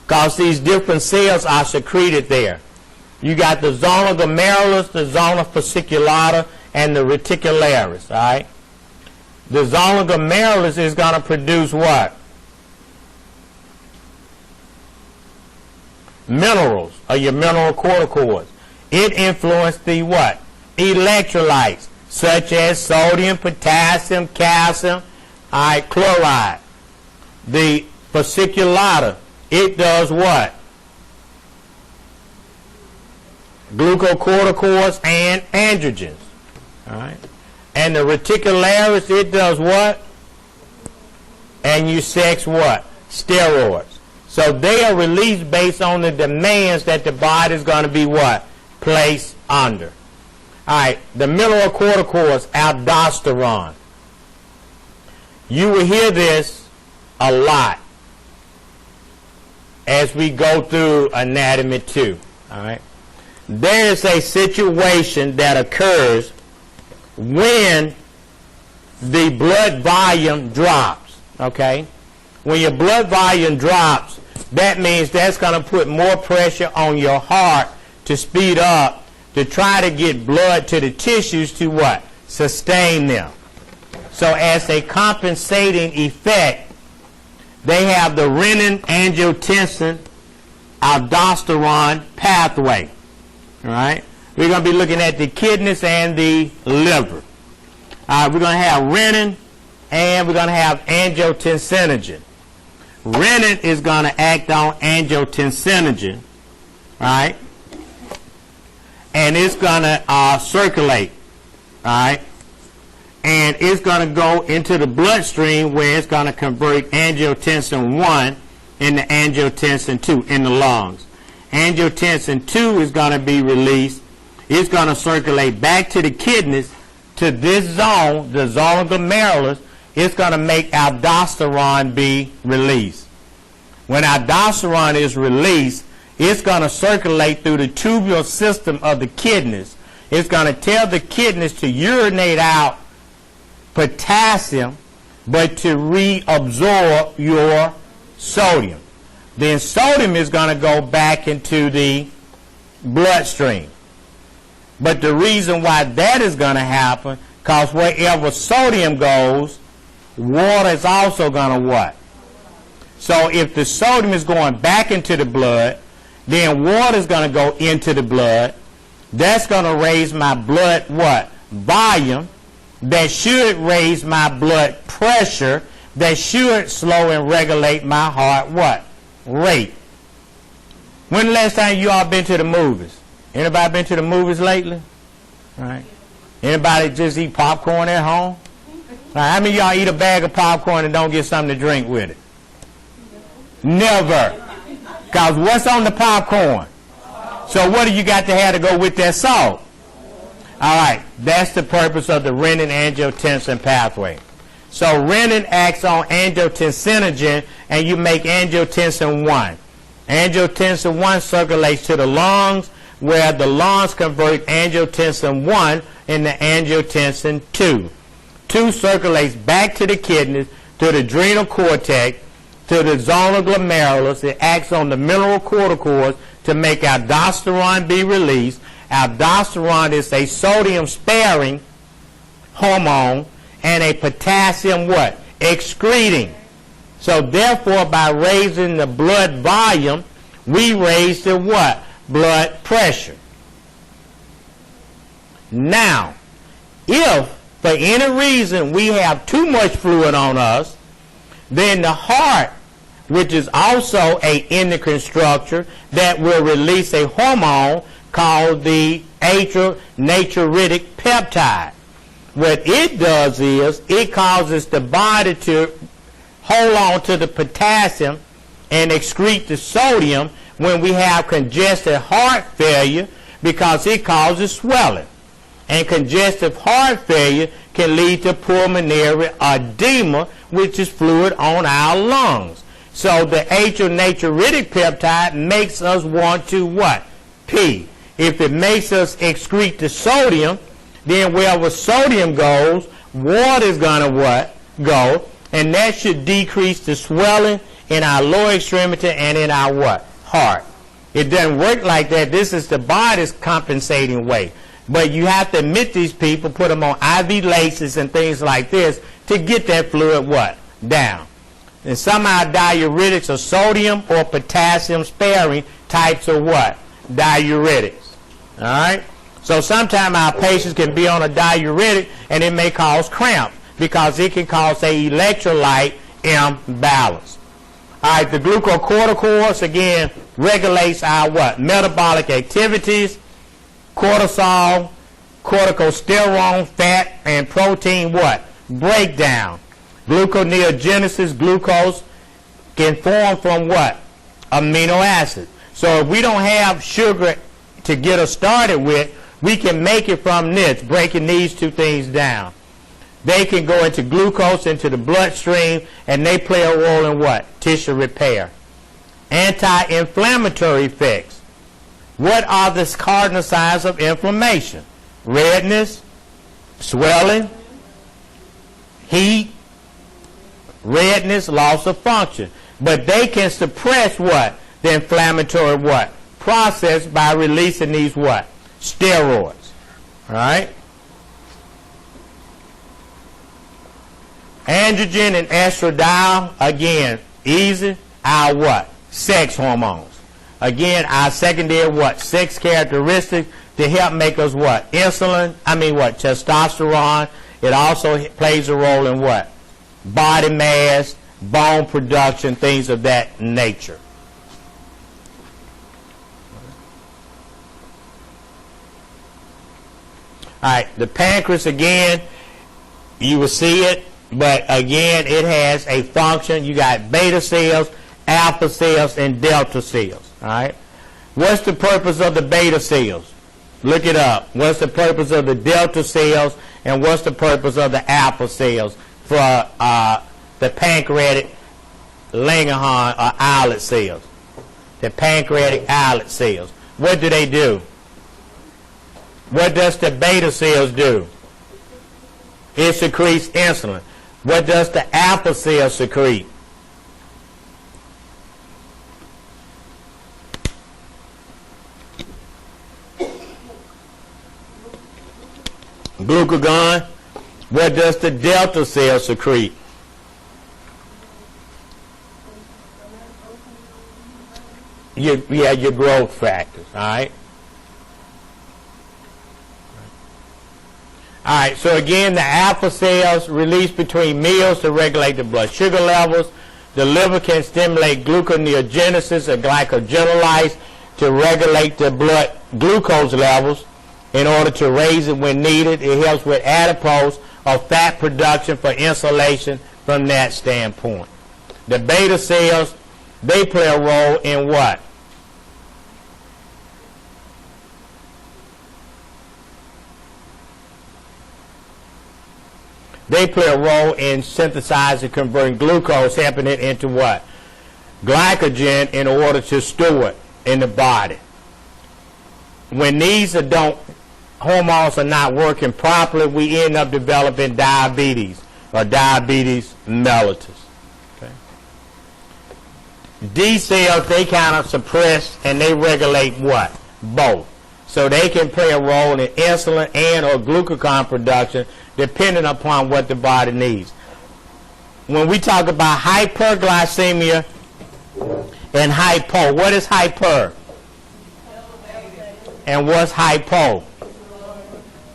because these different cells are secreted there. You got the zona glomerulus, the zona fasciculata, and the reticularis, all right? The zona glomerulus is going to produce what? Minerals, or your mineralocorticoids. It influences the what? Electrolytes, such as sodium, potassium, calcium, all right, chloride. The fasciculata, it does what? Glucocorticoids and androgens. All right. And the reticularis, it does what? And you sex what? Steroids. So they are released based on the demands that the body is going to be what? Placed under. All right. The mineralocorticoids, aldosterone. You will hear this a lot as we go through anatomy 2. All right. There is a situation that occurs when the blood volume drops. Okay. When your blood volume drops, that means that's going to put more pressure on your heart to speed up, to try to get blood to the tissues to what? Sustain them. So as a compensating effect, they have the renin-angiotensin aldosterone pathway. All right? We're going to be looking at the kidneys and the liver. All right, we're going to have renin and we're going to have angiotensinogen. Renin is going to act on angiotensinogen, right? And it's going to circulate, all right? And it's going to go into the bloodstream where it's going to convert angiotensin 1 into angiotensin 2 in the lungs. Angiotensin 2 is going to be released. It's going to circulate back to the kidneys, to this zone, the zona glomerulus. It's going to make aldosterone be released. When aldosterone is released, it's going to circulate through the tubular system of the kidneys. It's going to tell the kidneys to urinate out potassium, but to reabsorb your sodium. Then sodium is going to go back into the bloodstream. But the reason why that is going to happen, because wherever sodium goes, water is also going to what? So if the sodium is going back into the blood, then water is going to go into the blood. That's going to raise my blood what? Volume. That should raise my blood pressure. That should slow and regulate my heart what? Rate. When the last time you all been to the movies? Anybody been to the movies lately? Right. Anybody just eat popcorn at home? Right. How many of y'all eat a bag of popcorn and don't get something to drink with it? Never. Because what's on the popcorn? So what do you got to have to go with that salt? All right. That's the purpose of the renin-angiotensin pathway. So renin acts on angiotensinogen, and you make angiotensin 1. Angiotensin 1 circulates to the lungs, where the lungs convert angiotensin 1 into angiotensin 2. 2 circulates back to the kidneys, to the adrenal cortex, to the zona glomerulus. It acts on the mineralocorticoids to make aldosterone be released. Aldosterone is a sodium-sparing hormone and a potassium what? Excreting. So therefore, by raising the blood volume, we raise the what? Blood pressure. Now, if for any reason we have too much fluid on us, then the heart, which is also a endocrine structure that will release a hormone called the atrial natriuretic peptide. What it does is it causes the body to hold on to the potassium and excrete the sodium when we have congestive heart failure, because it causes swelling. And congestive heart failure can lead to pulmonary edema, which is fluid on our lungs. So the atrial natriuretic peptide makes us want to what? Pee. If it makes us excrete the sodium, then wherever sodium goes, water is going to what? Go. And that should decrease the swelling in our lower extremity and in our what? Heart. It doesn't work like that. This is the body's compensating way. But you have to admit these people, put them on IV laces and things like this to get that fluid what? Down. And some of our diuretics are sodium or potassium sparing types of what? Diuretics. All right? So sometimes our patients can be on a diuretic and it may cause cramp because it can cause a electrolyte imbalance. All right, the glucocorticoids, again, regulates our what? Metabolic activities, cortisol, corticosterone, fat, and protein what? Breakdown. Gluconeogenesis, glucose can form from what? Amino acids. So if we don't have sugar to get us started with, we can make it from this, breaking these two things down. They can go into glucose, into the bloodstream, and they play a role in what? Tissue repair. Anti-inflammatory effects. What are the cardinal signs of inflammation? Redness, swelling, heat, redness, loss of function. But they can suppress what? The inflammatory what? Process by releasing these what? Steroids. All right? Androgen and estradiol, again, easy, our what? Sex hormones. Again, our secondary what? Sex characteristics to help make us what? Testosterone. It also plays a role in what? Body mass, bone production, things of that nature. All right, the pancreas, again, you will see it. But again, it has a function. You got beta cells, alpha cells, and delta cells. All right. What's the purpose of the beta cells? Look it up. What's the purpose of the delta cells, and what's the purpose of the alpha cells for the pancreatic Langerhans or islet cells? The pancreatic islet cells. What do they do? What does the beta cells do? It secretes insulin. What does the alpha cell secrete? Glucagon. What does the delta cell secrete? Your growth factors, all right? All right, so again, the alpha cells release between meals to regulate the blood sugar levels. The liver can stimulate gluconeogenesis or glycogenolysis to regulate the blood glucose levels in order to raise it when needed. It helps with adipose or fat production for insulation from that standpoint. The beta cells, they play a role in what? They play a role in synthesizing, converting glucose, helping it into what? Glycogen in order to store it in the body. When these hormones are not working properly, we end up developing diabetes or diabetes mellitus. Okay. D cells, they kind of suppress and they regulate what? Both. So they can play a role in insulin and or glucagon production depending upon what the body needs. When we talk about hyperglycemia and hypo, what is hyper? And what's hypo?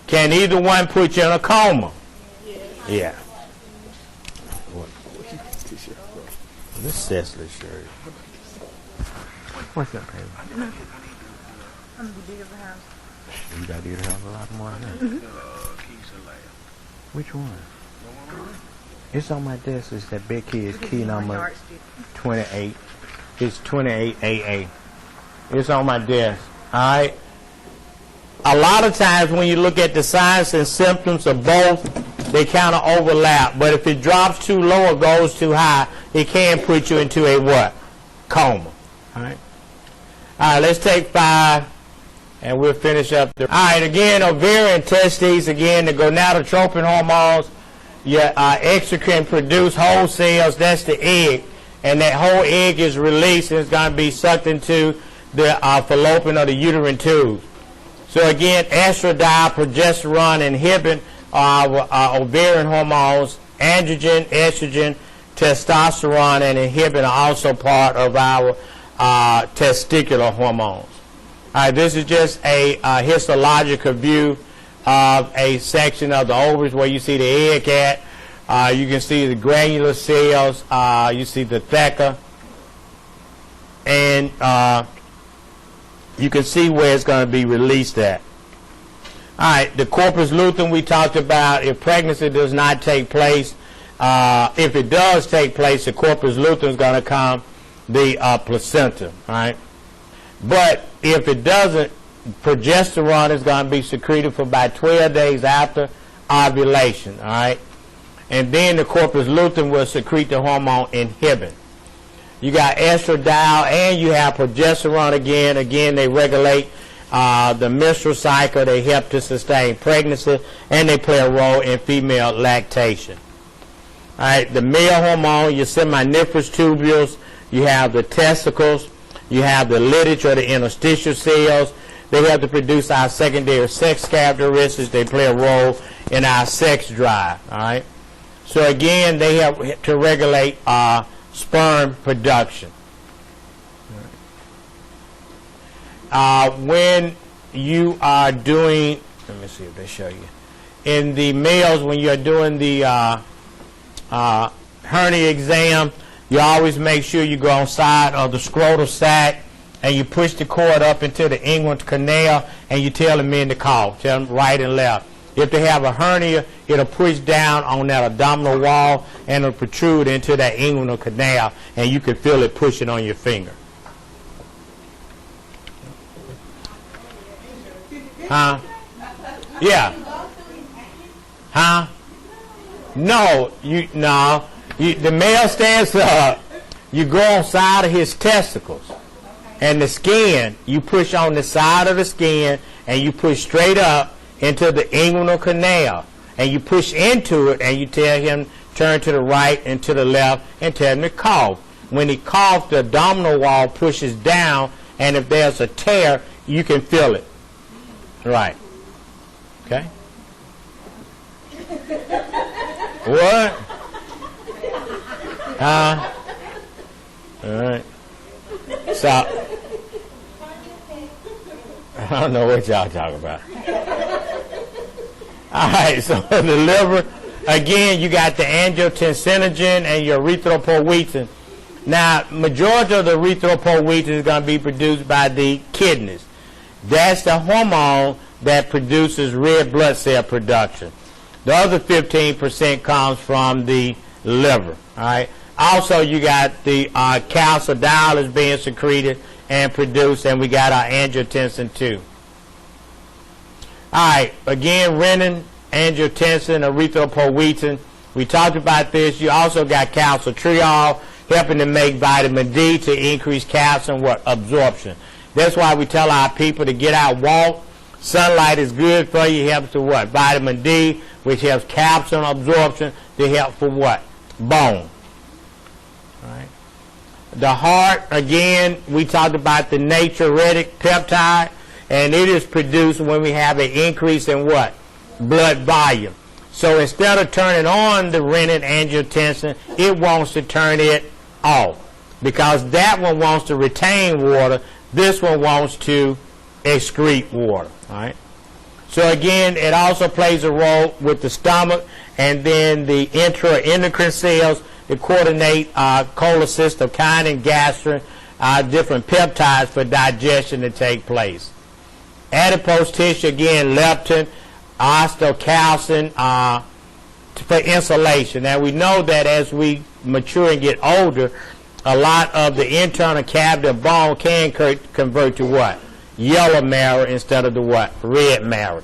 Can either one put you in a coma? Yeah. This Cecily shirt. What's that, baby? I'm the deed of the house. You got to do the house a lot more than that. Which one? It's on my desk. It's that big kid's key number 28. It's 28AA. It's on my desk. All right? A lot of times when you look at the signs and symptoms of both, they kind of overlap. But if it drops too low or goes too high, it can put you into a what? Coma. All right? All right, let's take 5 and we'll finish up. All right, again, ovarian testes, again, the gonadotropin hormones, your exocrine produce whole cells, that's the egg, and that whole egg is released and it's going to be sucked into the fallopian or the uterine tube. So again, estradiol, progesterone, inhibit ovarian hormones, androgen, estrogen, testosterone, and inhibin are also part of our testicular hormones. All right, this is just a histological view of a section of the ovaries where you see the egg at. You can see the granular cells, you see the theca, and you can see where it's going to be released at. All right, the corpus luteum we talked about. If pregnancy does not take place, if it does take place, the corpus luteum is going to come the placenta. All right, but if it doesn't, progesterone is going to be secreted for about 12 days after ovulation. All right, and then the corpus luteum will secrete the hormone inhibin. You got estradiol and you have progesterone again. Again, they regulate the menstrual cycle. They help to sustain pregnancy, and they play a role in female lactation. All right, the male hormone, your seminiferous tubules, you have the testicles, you have the lineage or the interstitial cells. They help to produce our secondary sex characteristics. They play a role in our sex drive. All right. So again, they help to regulate sperm production. When you are doing, let me see if they show you. In the males, when you're doing the hernia exam, you always make sure you go on side of the scrotal sac and you push the cord up into the inguinal canal and you tell the men to cough. Tell them right and left. If they have a hernia, it'll push down on that abdominal wall and it'll protrude into that inguinal canal, and you can feel it pushing on your finger. Huh? Yeah. Huh? No. The male stands up. You go on side of his testicles. And the skin, you push on the side of the skin and you push straight up into the inguinal canal, and you push into it and you tell him turn to the right and to the left and tell him to cough. When he coughs, the abdominal wall pushes down, and if there's a tear, you can feel it. Right. Okay? What? All right. So, I don't know what y'all talking about. All right, so the liver, again, you got the angiotensinogen and your erythropoietin. Now, majority of the erythropoietin is going to be produced by the kidneys. That's the hormone that produces red blood cell production. The other 15% comes from the liver. All right. Also, you got the calcidiol is being secreted and produced, and we got our angiotensin too. All right, again, renin, angiotensin, erythropoietin. We talked about this. You also got calcitriol, helping to make vitamin D to increase calcium absorption. That's why we tell our people to get out, walk. Sunlight is good for you. It helps to what? Vitamin D, which helps calcium absorption, to help for what? Bone. All right. The heart, again, we talked about the natriuretic peptide, and it is produced when we have an increase in what? Blood volume. So instead of turning on the renin angiotensin, it wants to turn it off, because that one wants to retain water, this one wants to excrete water. All right. So again, it also plays a role with the stomach, and then the intraendocrine cells that coordinate cholecystokinin, gastrin, different peptides for digestion to take place. Adipose tissue, again, leptin, osteocalcin for insulation. Now we know that as we mature and get older, a lot of the internal cavity of bone can convert to what? Yellow marrow instead of the what? Red marrow.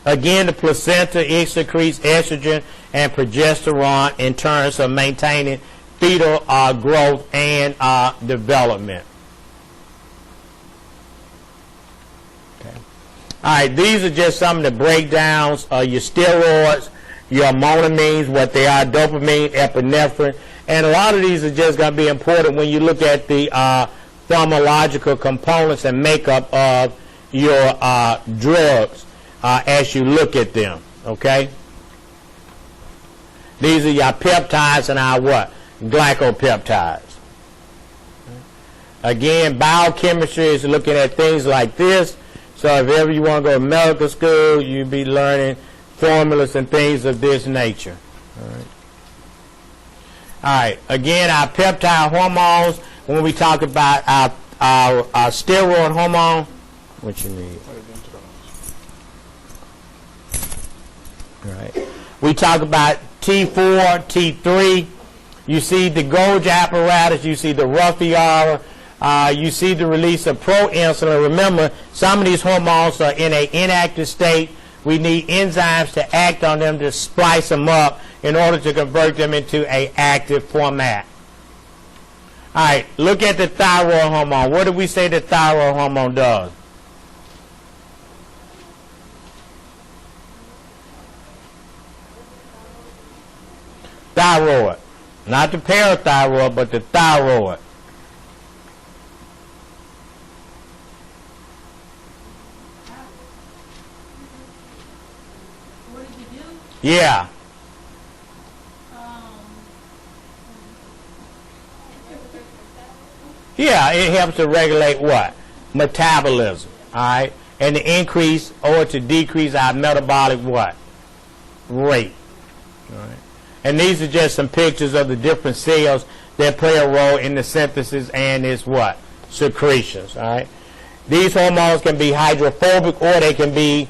Again, the placenta, it secretes estrogen and progesterone in terms of maintaining fetal growth and development. All right, these are just some of the breakdowns of your steroids, your monoamines, what they are, dopamine, epinephrine, and a lot of these are just going to be important when you look at the pharmacological components and makeup of your drugs as you look at them, okay? These are your peptides and our what? Glycopeptides. Again, biochemistry is looking at things like this. So if ever you want to go to medical school, you'll be learning formulas and things of this nature. All right. All right. Again, our peptide hormones, when we talk about our steroid hormone, what you need? All right. We talk about T4, T3. You see the Golgi apparatus. You see the Ruffiara. You see the release of proinsulin. Remember, some of these hormones are in an inactive state. We need enzymes to act on them to splice them up in order to convert them into an active format. All right, look at the thyroid hormone. What do we say the thyroid hormone does? Thyroid. Not the parathyroid, but the thyroid. What did you do? Yeah. Yeah, it helps to regulate what? Metabolism, all right? And to increase or to decrease our metabolic what? Rate, all right? And these are just some pictures of the different cells that play a role in the synthesis and its what? Secretions, all right? These hormones can be hydrophobic or they can be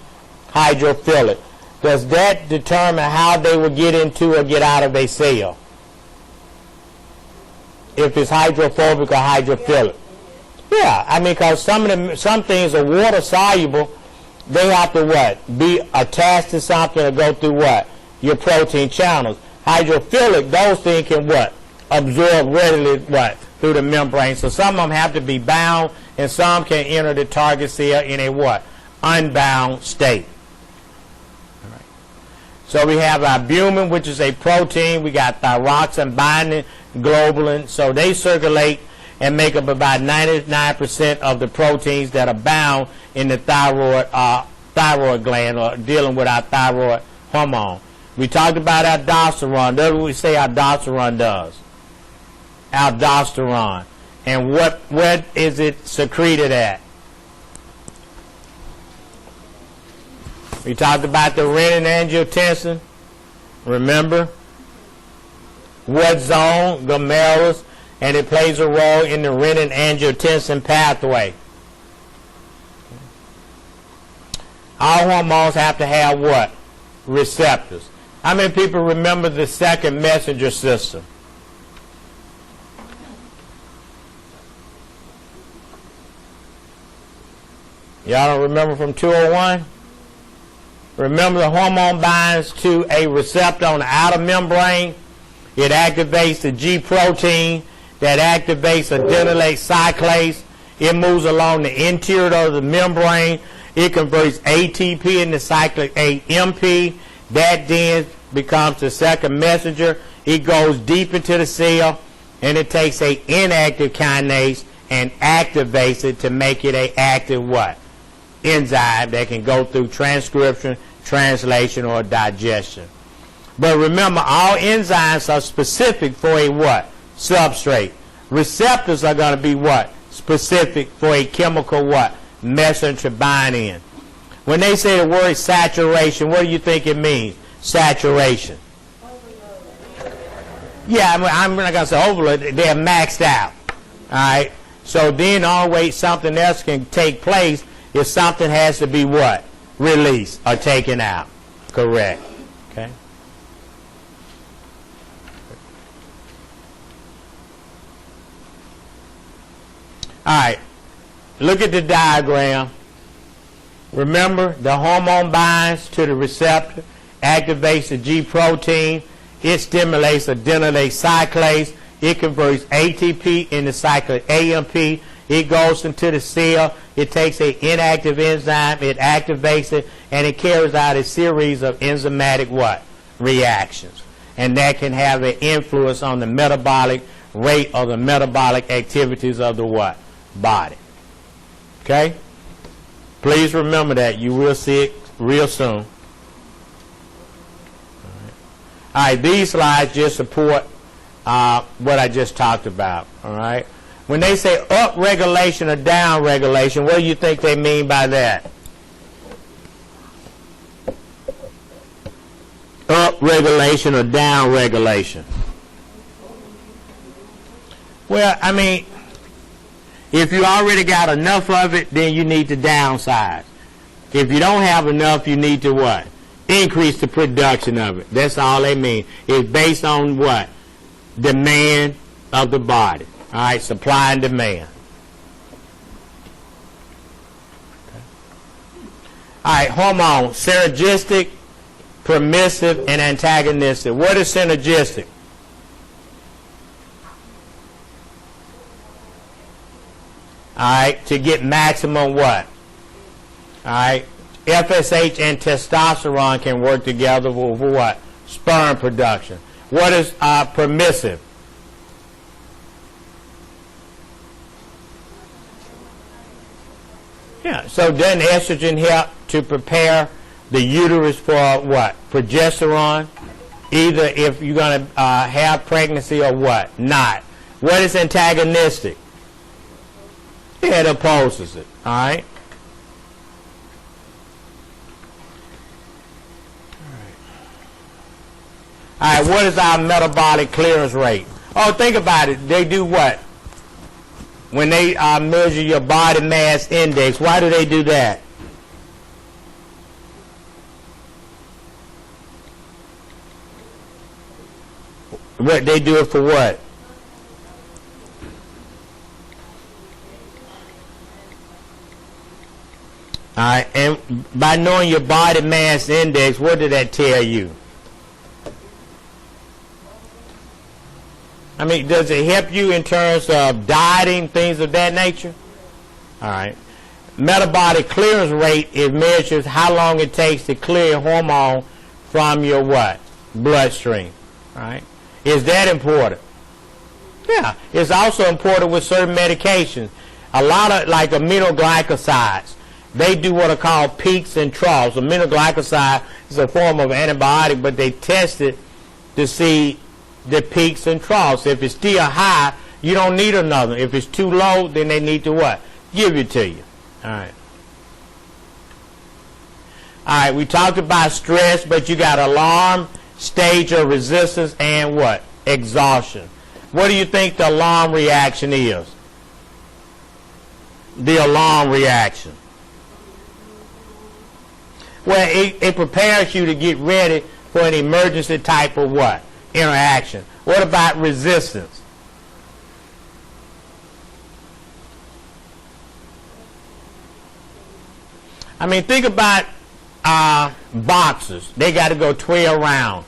hydrophilic. Does that determine how they will get into or get out of a cell? If it's hydrophobic or hydrophilic. Yeah, I mean, because some things are water soluble, they have to what? Be attached to something or go through what? Your protein channels. Hydrophilic, those things can what? Absorb readily what? Through the membrane. So some of them have to be bound and some can enter the target cell in a what? Unbound state. So we have albumin, which is a protein. We got thyroxine binding globulin. So they circulate and make up about 99% of the proteins that are bound in the thyroid gland or dealing with our thyroid hormone. We talked about aldosterone. That's what we say aldosterone does. Aldosterone. And what is it secreted at? We talked about the renin-angiotensin. Remember? What zone? Glomerulus. And it plays a role in the renin-angiotensin pathway. All hormones have to have what? Receptors. How many people remember the second messenger system? Y'all don't remember from 201? Remember, the hormone binds to a receptor on the outer membrane. It activates the G protein that activates adenylate cyclase. It moves along the interior of the membrane. It converts ATP into cyclic AMP. That then becomes the second messenger. It goes deep into the cell, and it takes an inactive kinase and activates it to make it an active what? Enzyme that can go through transcription, translation, or digestion. But remember, all enzymes are specific for a what? Substrate. Receptors are going to be what? Specific for a chemical what? Messenger bind in. When they say the word saturation, what do you think it means? Saturation. Yeah, I'm not going to say overload. They're maxed out. All right? So then always something else can take place if something has to be what? Released or taken out. Correct. Okay? All right. Look at the diagram. Remember, the hormone binds to the receptor, activates the G protein. It stimulates adenylate cyclase. It converts ATP into cyclic AMP. It goes into the cell. It takes an inactive enzyme. It activates it, and it carries out a series of enzymatic what? Reactions. And that can have an influence on the metabolic rate or the metabolic activities of the what? Body. Okay? Please remember that. You will see it real soon. All right, these slides just support what I just talked about. All right. When they say up regulation or down regulation, what do you think they mean by that? Up regulation or down regulation? Well, I mean, if you already got enough of it, then you need to downsize. If you don't have enough, you need to what? Increase the production of it. That's all they mean. It's based on what? Demand of the body. All right, supply and demand. Okay. All right, hormone, synergistic, permissive, and antagonistic. What is synergistic? All right, to get maximum what? All right, FSH and testosterone can work together for what? Sperm production. What is permissive? Yeah, so doesn't estrogen help to prepare the uterus for what? Progesterone? Either if you're going to have pregnancy or what? Not. What is antagonistic? It opposes it, all right? All right, what is our metabolic clearance rate? Oh, think about it. They do what? When they measure your body mass index, why do they do that? What they do it for what? All right, and by knowing your body mass index, what did that tell you? I mean, does it help you in terms of dieting, things of that nature? All right. Metabolic clearance rate, it measures how long it takes to clear hormone from your what? Bloodstream. All right. Is that important? Yeah. It's also important with certain medications. A lot of, like aminoglycosides, they do what are called peaks and troughs. Aminoglycoside is a form of antibiotic, but they test it to see the peaks and troughs. If it's still high, you don't need another. If it's too low, then they need to what? Give it to you. All right. All right, we talked about stress, but you got alarm, stage of resistance, and what? Exhaustion. What do you think the alarm reaction is? The alarm reaction. Well, it prepares you to get ready for an emergency type of what? Interaction. What about resistance? I mean, think about boxers. They got to go 12 rounds.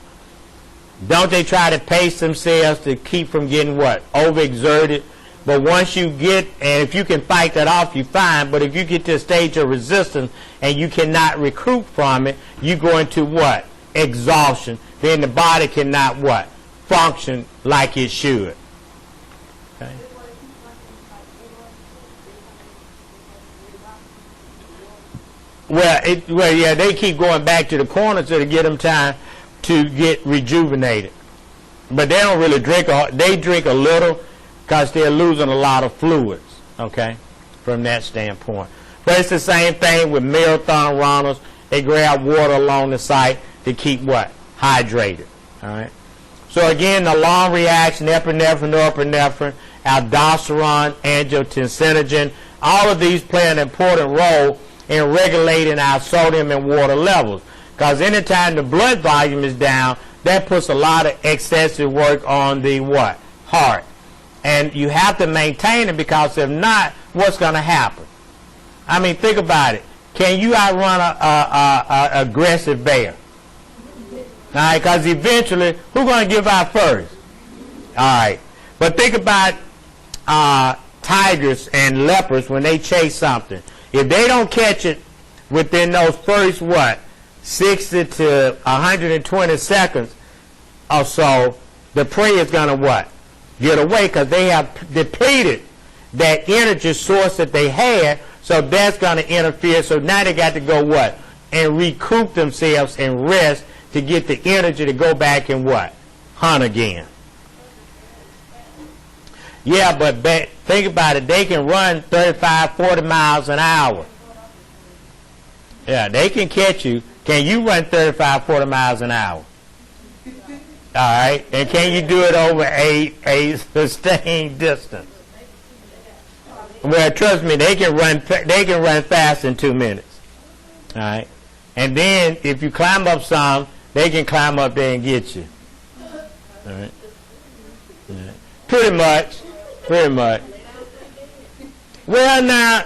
Don't they try to pace themselves to keep from getting what? Overexerted. But once you get, and if you can fight that off, you're fine. But if you get to a stage of resistance and you cannot recruit from it, you go into what? Exhaustion. Then the body cannot what? Function like it should. Okay. Well, yeah, they keep going back to the corner to get them time to get rejuvenated. But they don't really drink. They drink a little because they're losing a lot of fluids. Okay, from that standpoint. But it's the same thing with marathon runners. They grab water along the site to keep what? Hydrated. All right. So again, the alarm reaction, epinephrine, norepinephrine, aldosterone, angiotensinogen, all of these play an important role in regulating our sodium and water levels. Because anytime the blood volume is down, that puts a lot of excessive work on the what? Heart. And you have to maintain it, because if not, what's going to happen? I mean, think about it. Can you outrun a aggressive bear? All right, because eventually, who's going to give out first? All right. But think about tigers and leopards when they chase something. If they don't catch it within those first, 60 to 120 seconds or so, the prey is going to what? Get away, because they have depleted that energy source that they had, so that's going to interfere. So now they got to go what? And recoup themselves and rest to get the energy to go back and what? Hunt again. Yeah, but think about it. They can run 35, 40 miles an hour. Yeah, they can catch you. Can you run 35, 40 miles an hour? All right. And can you do it over a sustained distance? Well, trust me, they can run fast in 2 minutes. All right. And then if you climb up some, they can climb up there and get you. All right. Yeah. Pretty much. Well, now,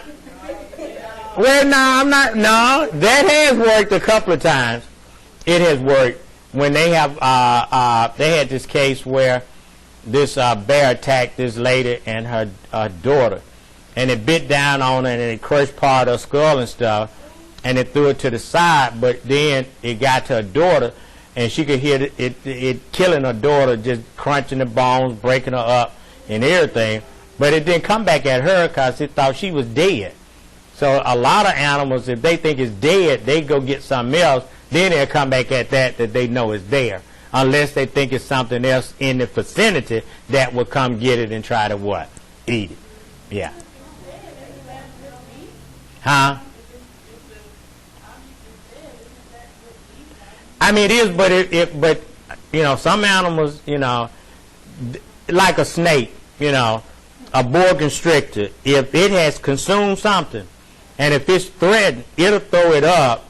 I'm not. No, that has worked a couple of times. It has worked when they have. They had this case where this bear attacked this lady and her daughter, and it bit down on her and it crushed part of her skull and stuff, and it threw it to the side. But then it got to her daughter, and she could hear it killing her daughter, just crunching the bones, breaking her up, and everything. But it didn't come back at her because it thought she was dead. So a lot of animals, if they think it's dead, they go get something else. Then they'll come back at that they know is there, unless they think it's something else in the vicinity that will come get it and try to what? Eat it. Yeah. Huh? I mean, it is, but you know, some animals, you know, like a snake, you know, a boa constrictor, if it has consumed something, and if it's threatened, it'll throw it up,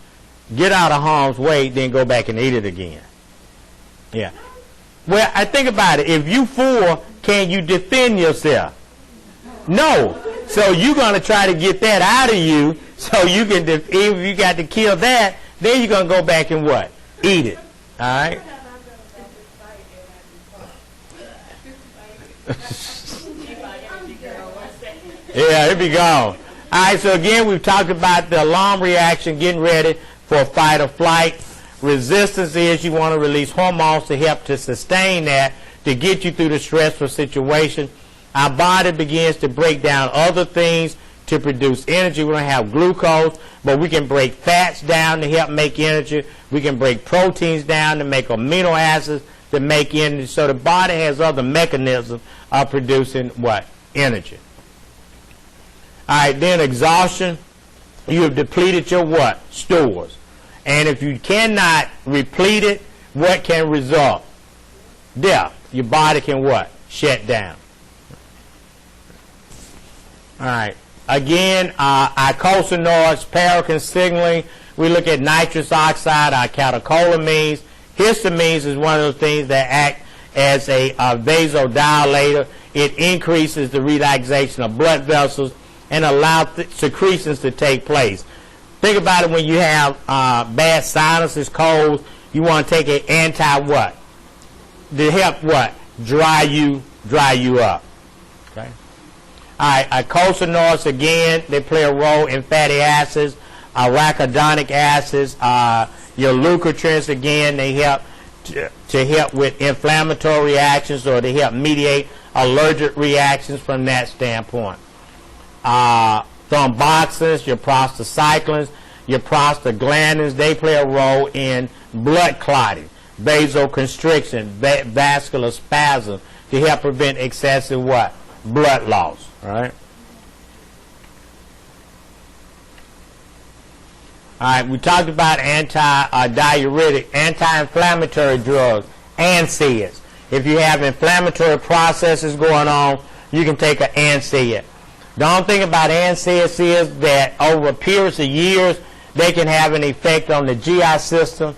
get out of harm's way, then go back and eat it again. Yeah. Well, I think about it. If you full, can you defend yourself? No. So you're going to try to get that out of you, so you can, if you got to kill that, then you're going to go back and what? Eat it. All right? Yeah, it'll be gone. All right, so again, we've talked about the alarm reaction, getting ready for fight or flight. Resistance is you want to release hormones to help to sustain that, to get you through the stressful situation. Our body begins to break down other things to produce energy. We don't have glucose, but we can break fats down to help make energy. We can break proteins down to make amino acids to make energy. So the body has other mechanisms of producing what? Energy. All right, then exhaustion. You have depleted your what? Stores. And if you cannot replete it, what can result? Death. Your body can what? Shut down. All right. Again, icosanoids, paracrine signaling. We look at nitrous oxide, our catecholamines. Histamines is one of those things that act as a vasodilator. It increases the relaxation of blood vessels and allows secretions to take place. Think about it when you have bad sinuses, colds. You want to take an anti-what? To help what? Dry you up. Okay. All right, icosanoids, again, they play a role in fatty acids, arachidonic acids, your leukotrienes, again, they help to help with inflammatory reactions or to help mediate allergic reactions from that standpoint. Thromboxans, your prostacyclins, your prostaglandins, they play a role in blood clotting, vasoconstriction, vascular spasm, to help prevent excessive what? Blood loss, right? All right, we talked about anti-diuretic, anti-inflammatory drugs, NSAIDs. If you have inflammatory processes going on, you can take an NSAID. The only thing about NSAIDs is that over periods of years, they can have an effect on the GI system,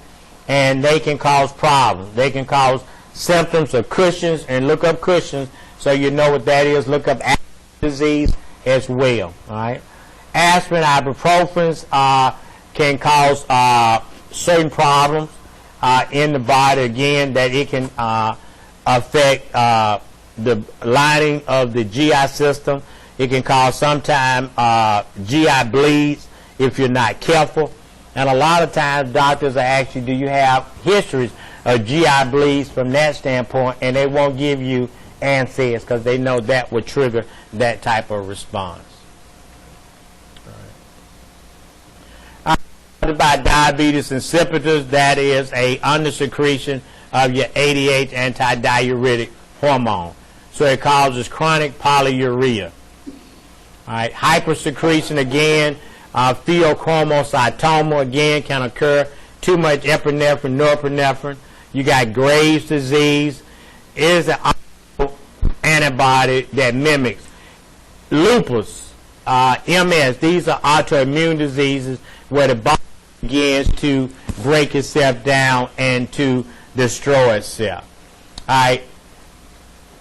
and they can cause problems. They can cause symptoms of Cushing's, and look up Cushing's so you know what that is. Look up disease as well. All right. Aspirin, ibuprofens can cause certain problems in the body. Again, that it can affect the lining of the GI system. It can cause sometimes GI bleeds if you're not careful. And a lot of times doctors will ask you, do you have histories of GI bleeds from that standpoint, and they won't give you NSAIDs because they know that would trigger that type of response. About diabetes insipidus, that is a undersecretion of your ADH antidiuretic hormone. So it causes chronic polyuria. All right, hypersecretion again, pheochromocytoma again can occur. Too much epinephrine, norepinephrine. You got Graves' disease. It is an antibody that mimics lupus, MS. These are autoimmune diseases where the body begins to break itself down and to destroy itself. All right.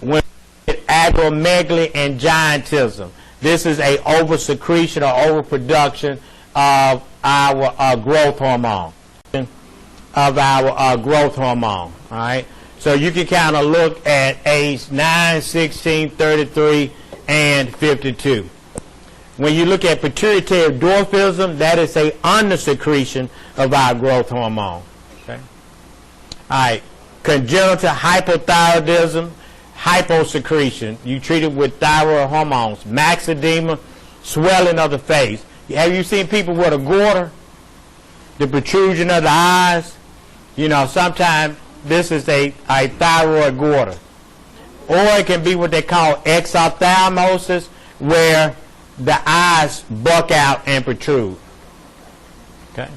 When acromegaly and giantism, this is a oversecretion or overproduction of our growth hormone. All right. So you can kind of look at age 9, 16, 33, and 52. When you look at pituitary dwarfism, that is a undersecretion of our growth hormone. Okay. All right. Congenital hypothyroidism, hyposecretion. You treat it with thyroid hormones. Maxedema, swelling of the face. Have you seen people with a goiter? The protrusion of the eyes? You know, sometimes this is a thyroid goiter. Or it can be what they call exophthalmosis, where the eyes buck out and protrude. Okay.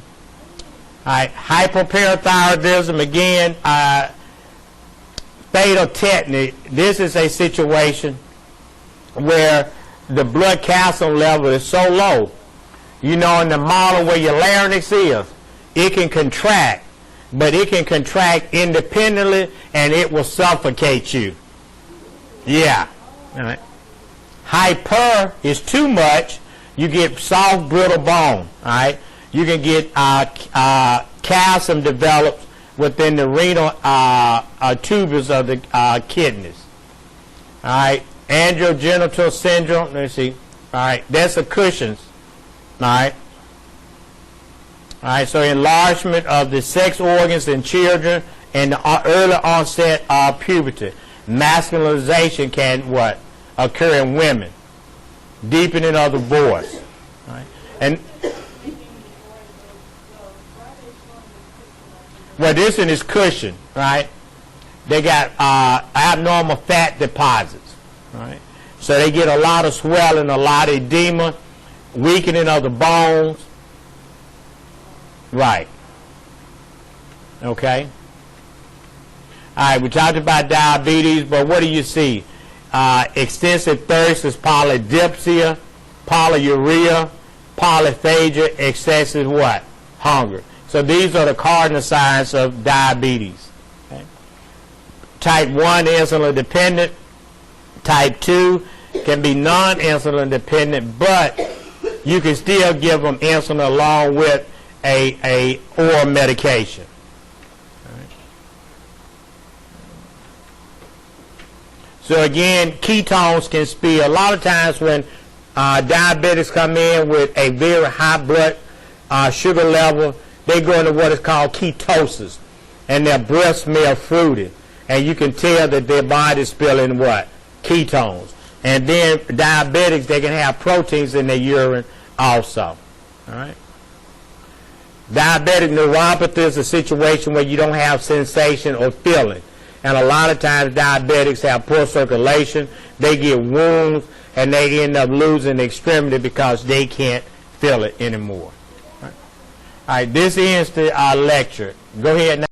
All right. Hypoparathyroidism, again, fatal tetany. This is a situation where the blood calcium level is so low. You know, in the model where your larynx is, it can contract, but it can contract independently and it will suffocate you. Yeah. All right. Hyper is too much. You get soft, brittle bone. All right. You can get calcium develops within the renal tubers of the kidneys. All right. Androgenital syndrome. Let's see. All right. That's a Cushing's. All right. All right. So enlargement of the sex organs in children and the early onset of puberty. Masculinization can what? Occur in women. Deepening of the voice. All right. And well, this one is Cushing, right? They got abnormal fat deposits, right? So they get a lot of swelling, a lot of edema, weakening of the bones. Right. Okay. All right, we talked about diabetes, but what do you see? Extensive thirst is polydipsia, polyuria, polyphagia, excessive what? Hunger. So these are the cardinal signs of diabetes. Okay. Type 1, insulin dependent. Type 2 can be non-insulin dependent, but you can still give them insulin along with a oral medication. So again, ketones can be a lot of times when diabetics come in with a very high blood sugar level, they go into what is called ketosis, and their breath smell fruity, and you can tell that their body is spilling what? Ketones. And then diabetics, they can have proteins in their urine also. All right. Diabetic neuropathy is a situation where you don't have sensation or feeling. And a lot of times diabetics have poor circulation, they get wounds, and they end up losing the extremity because they can't feel it anymore. All right, this ends the lecture. Go ahead now.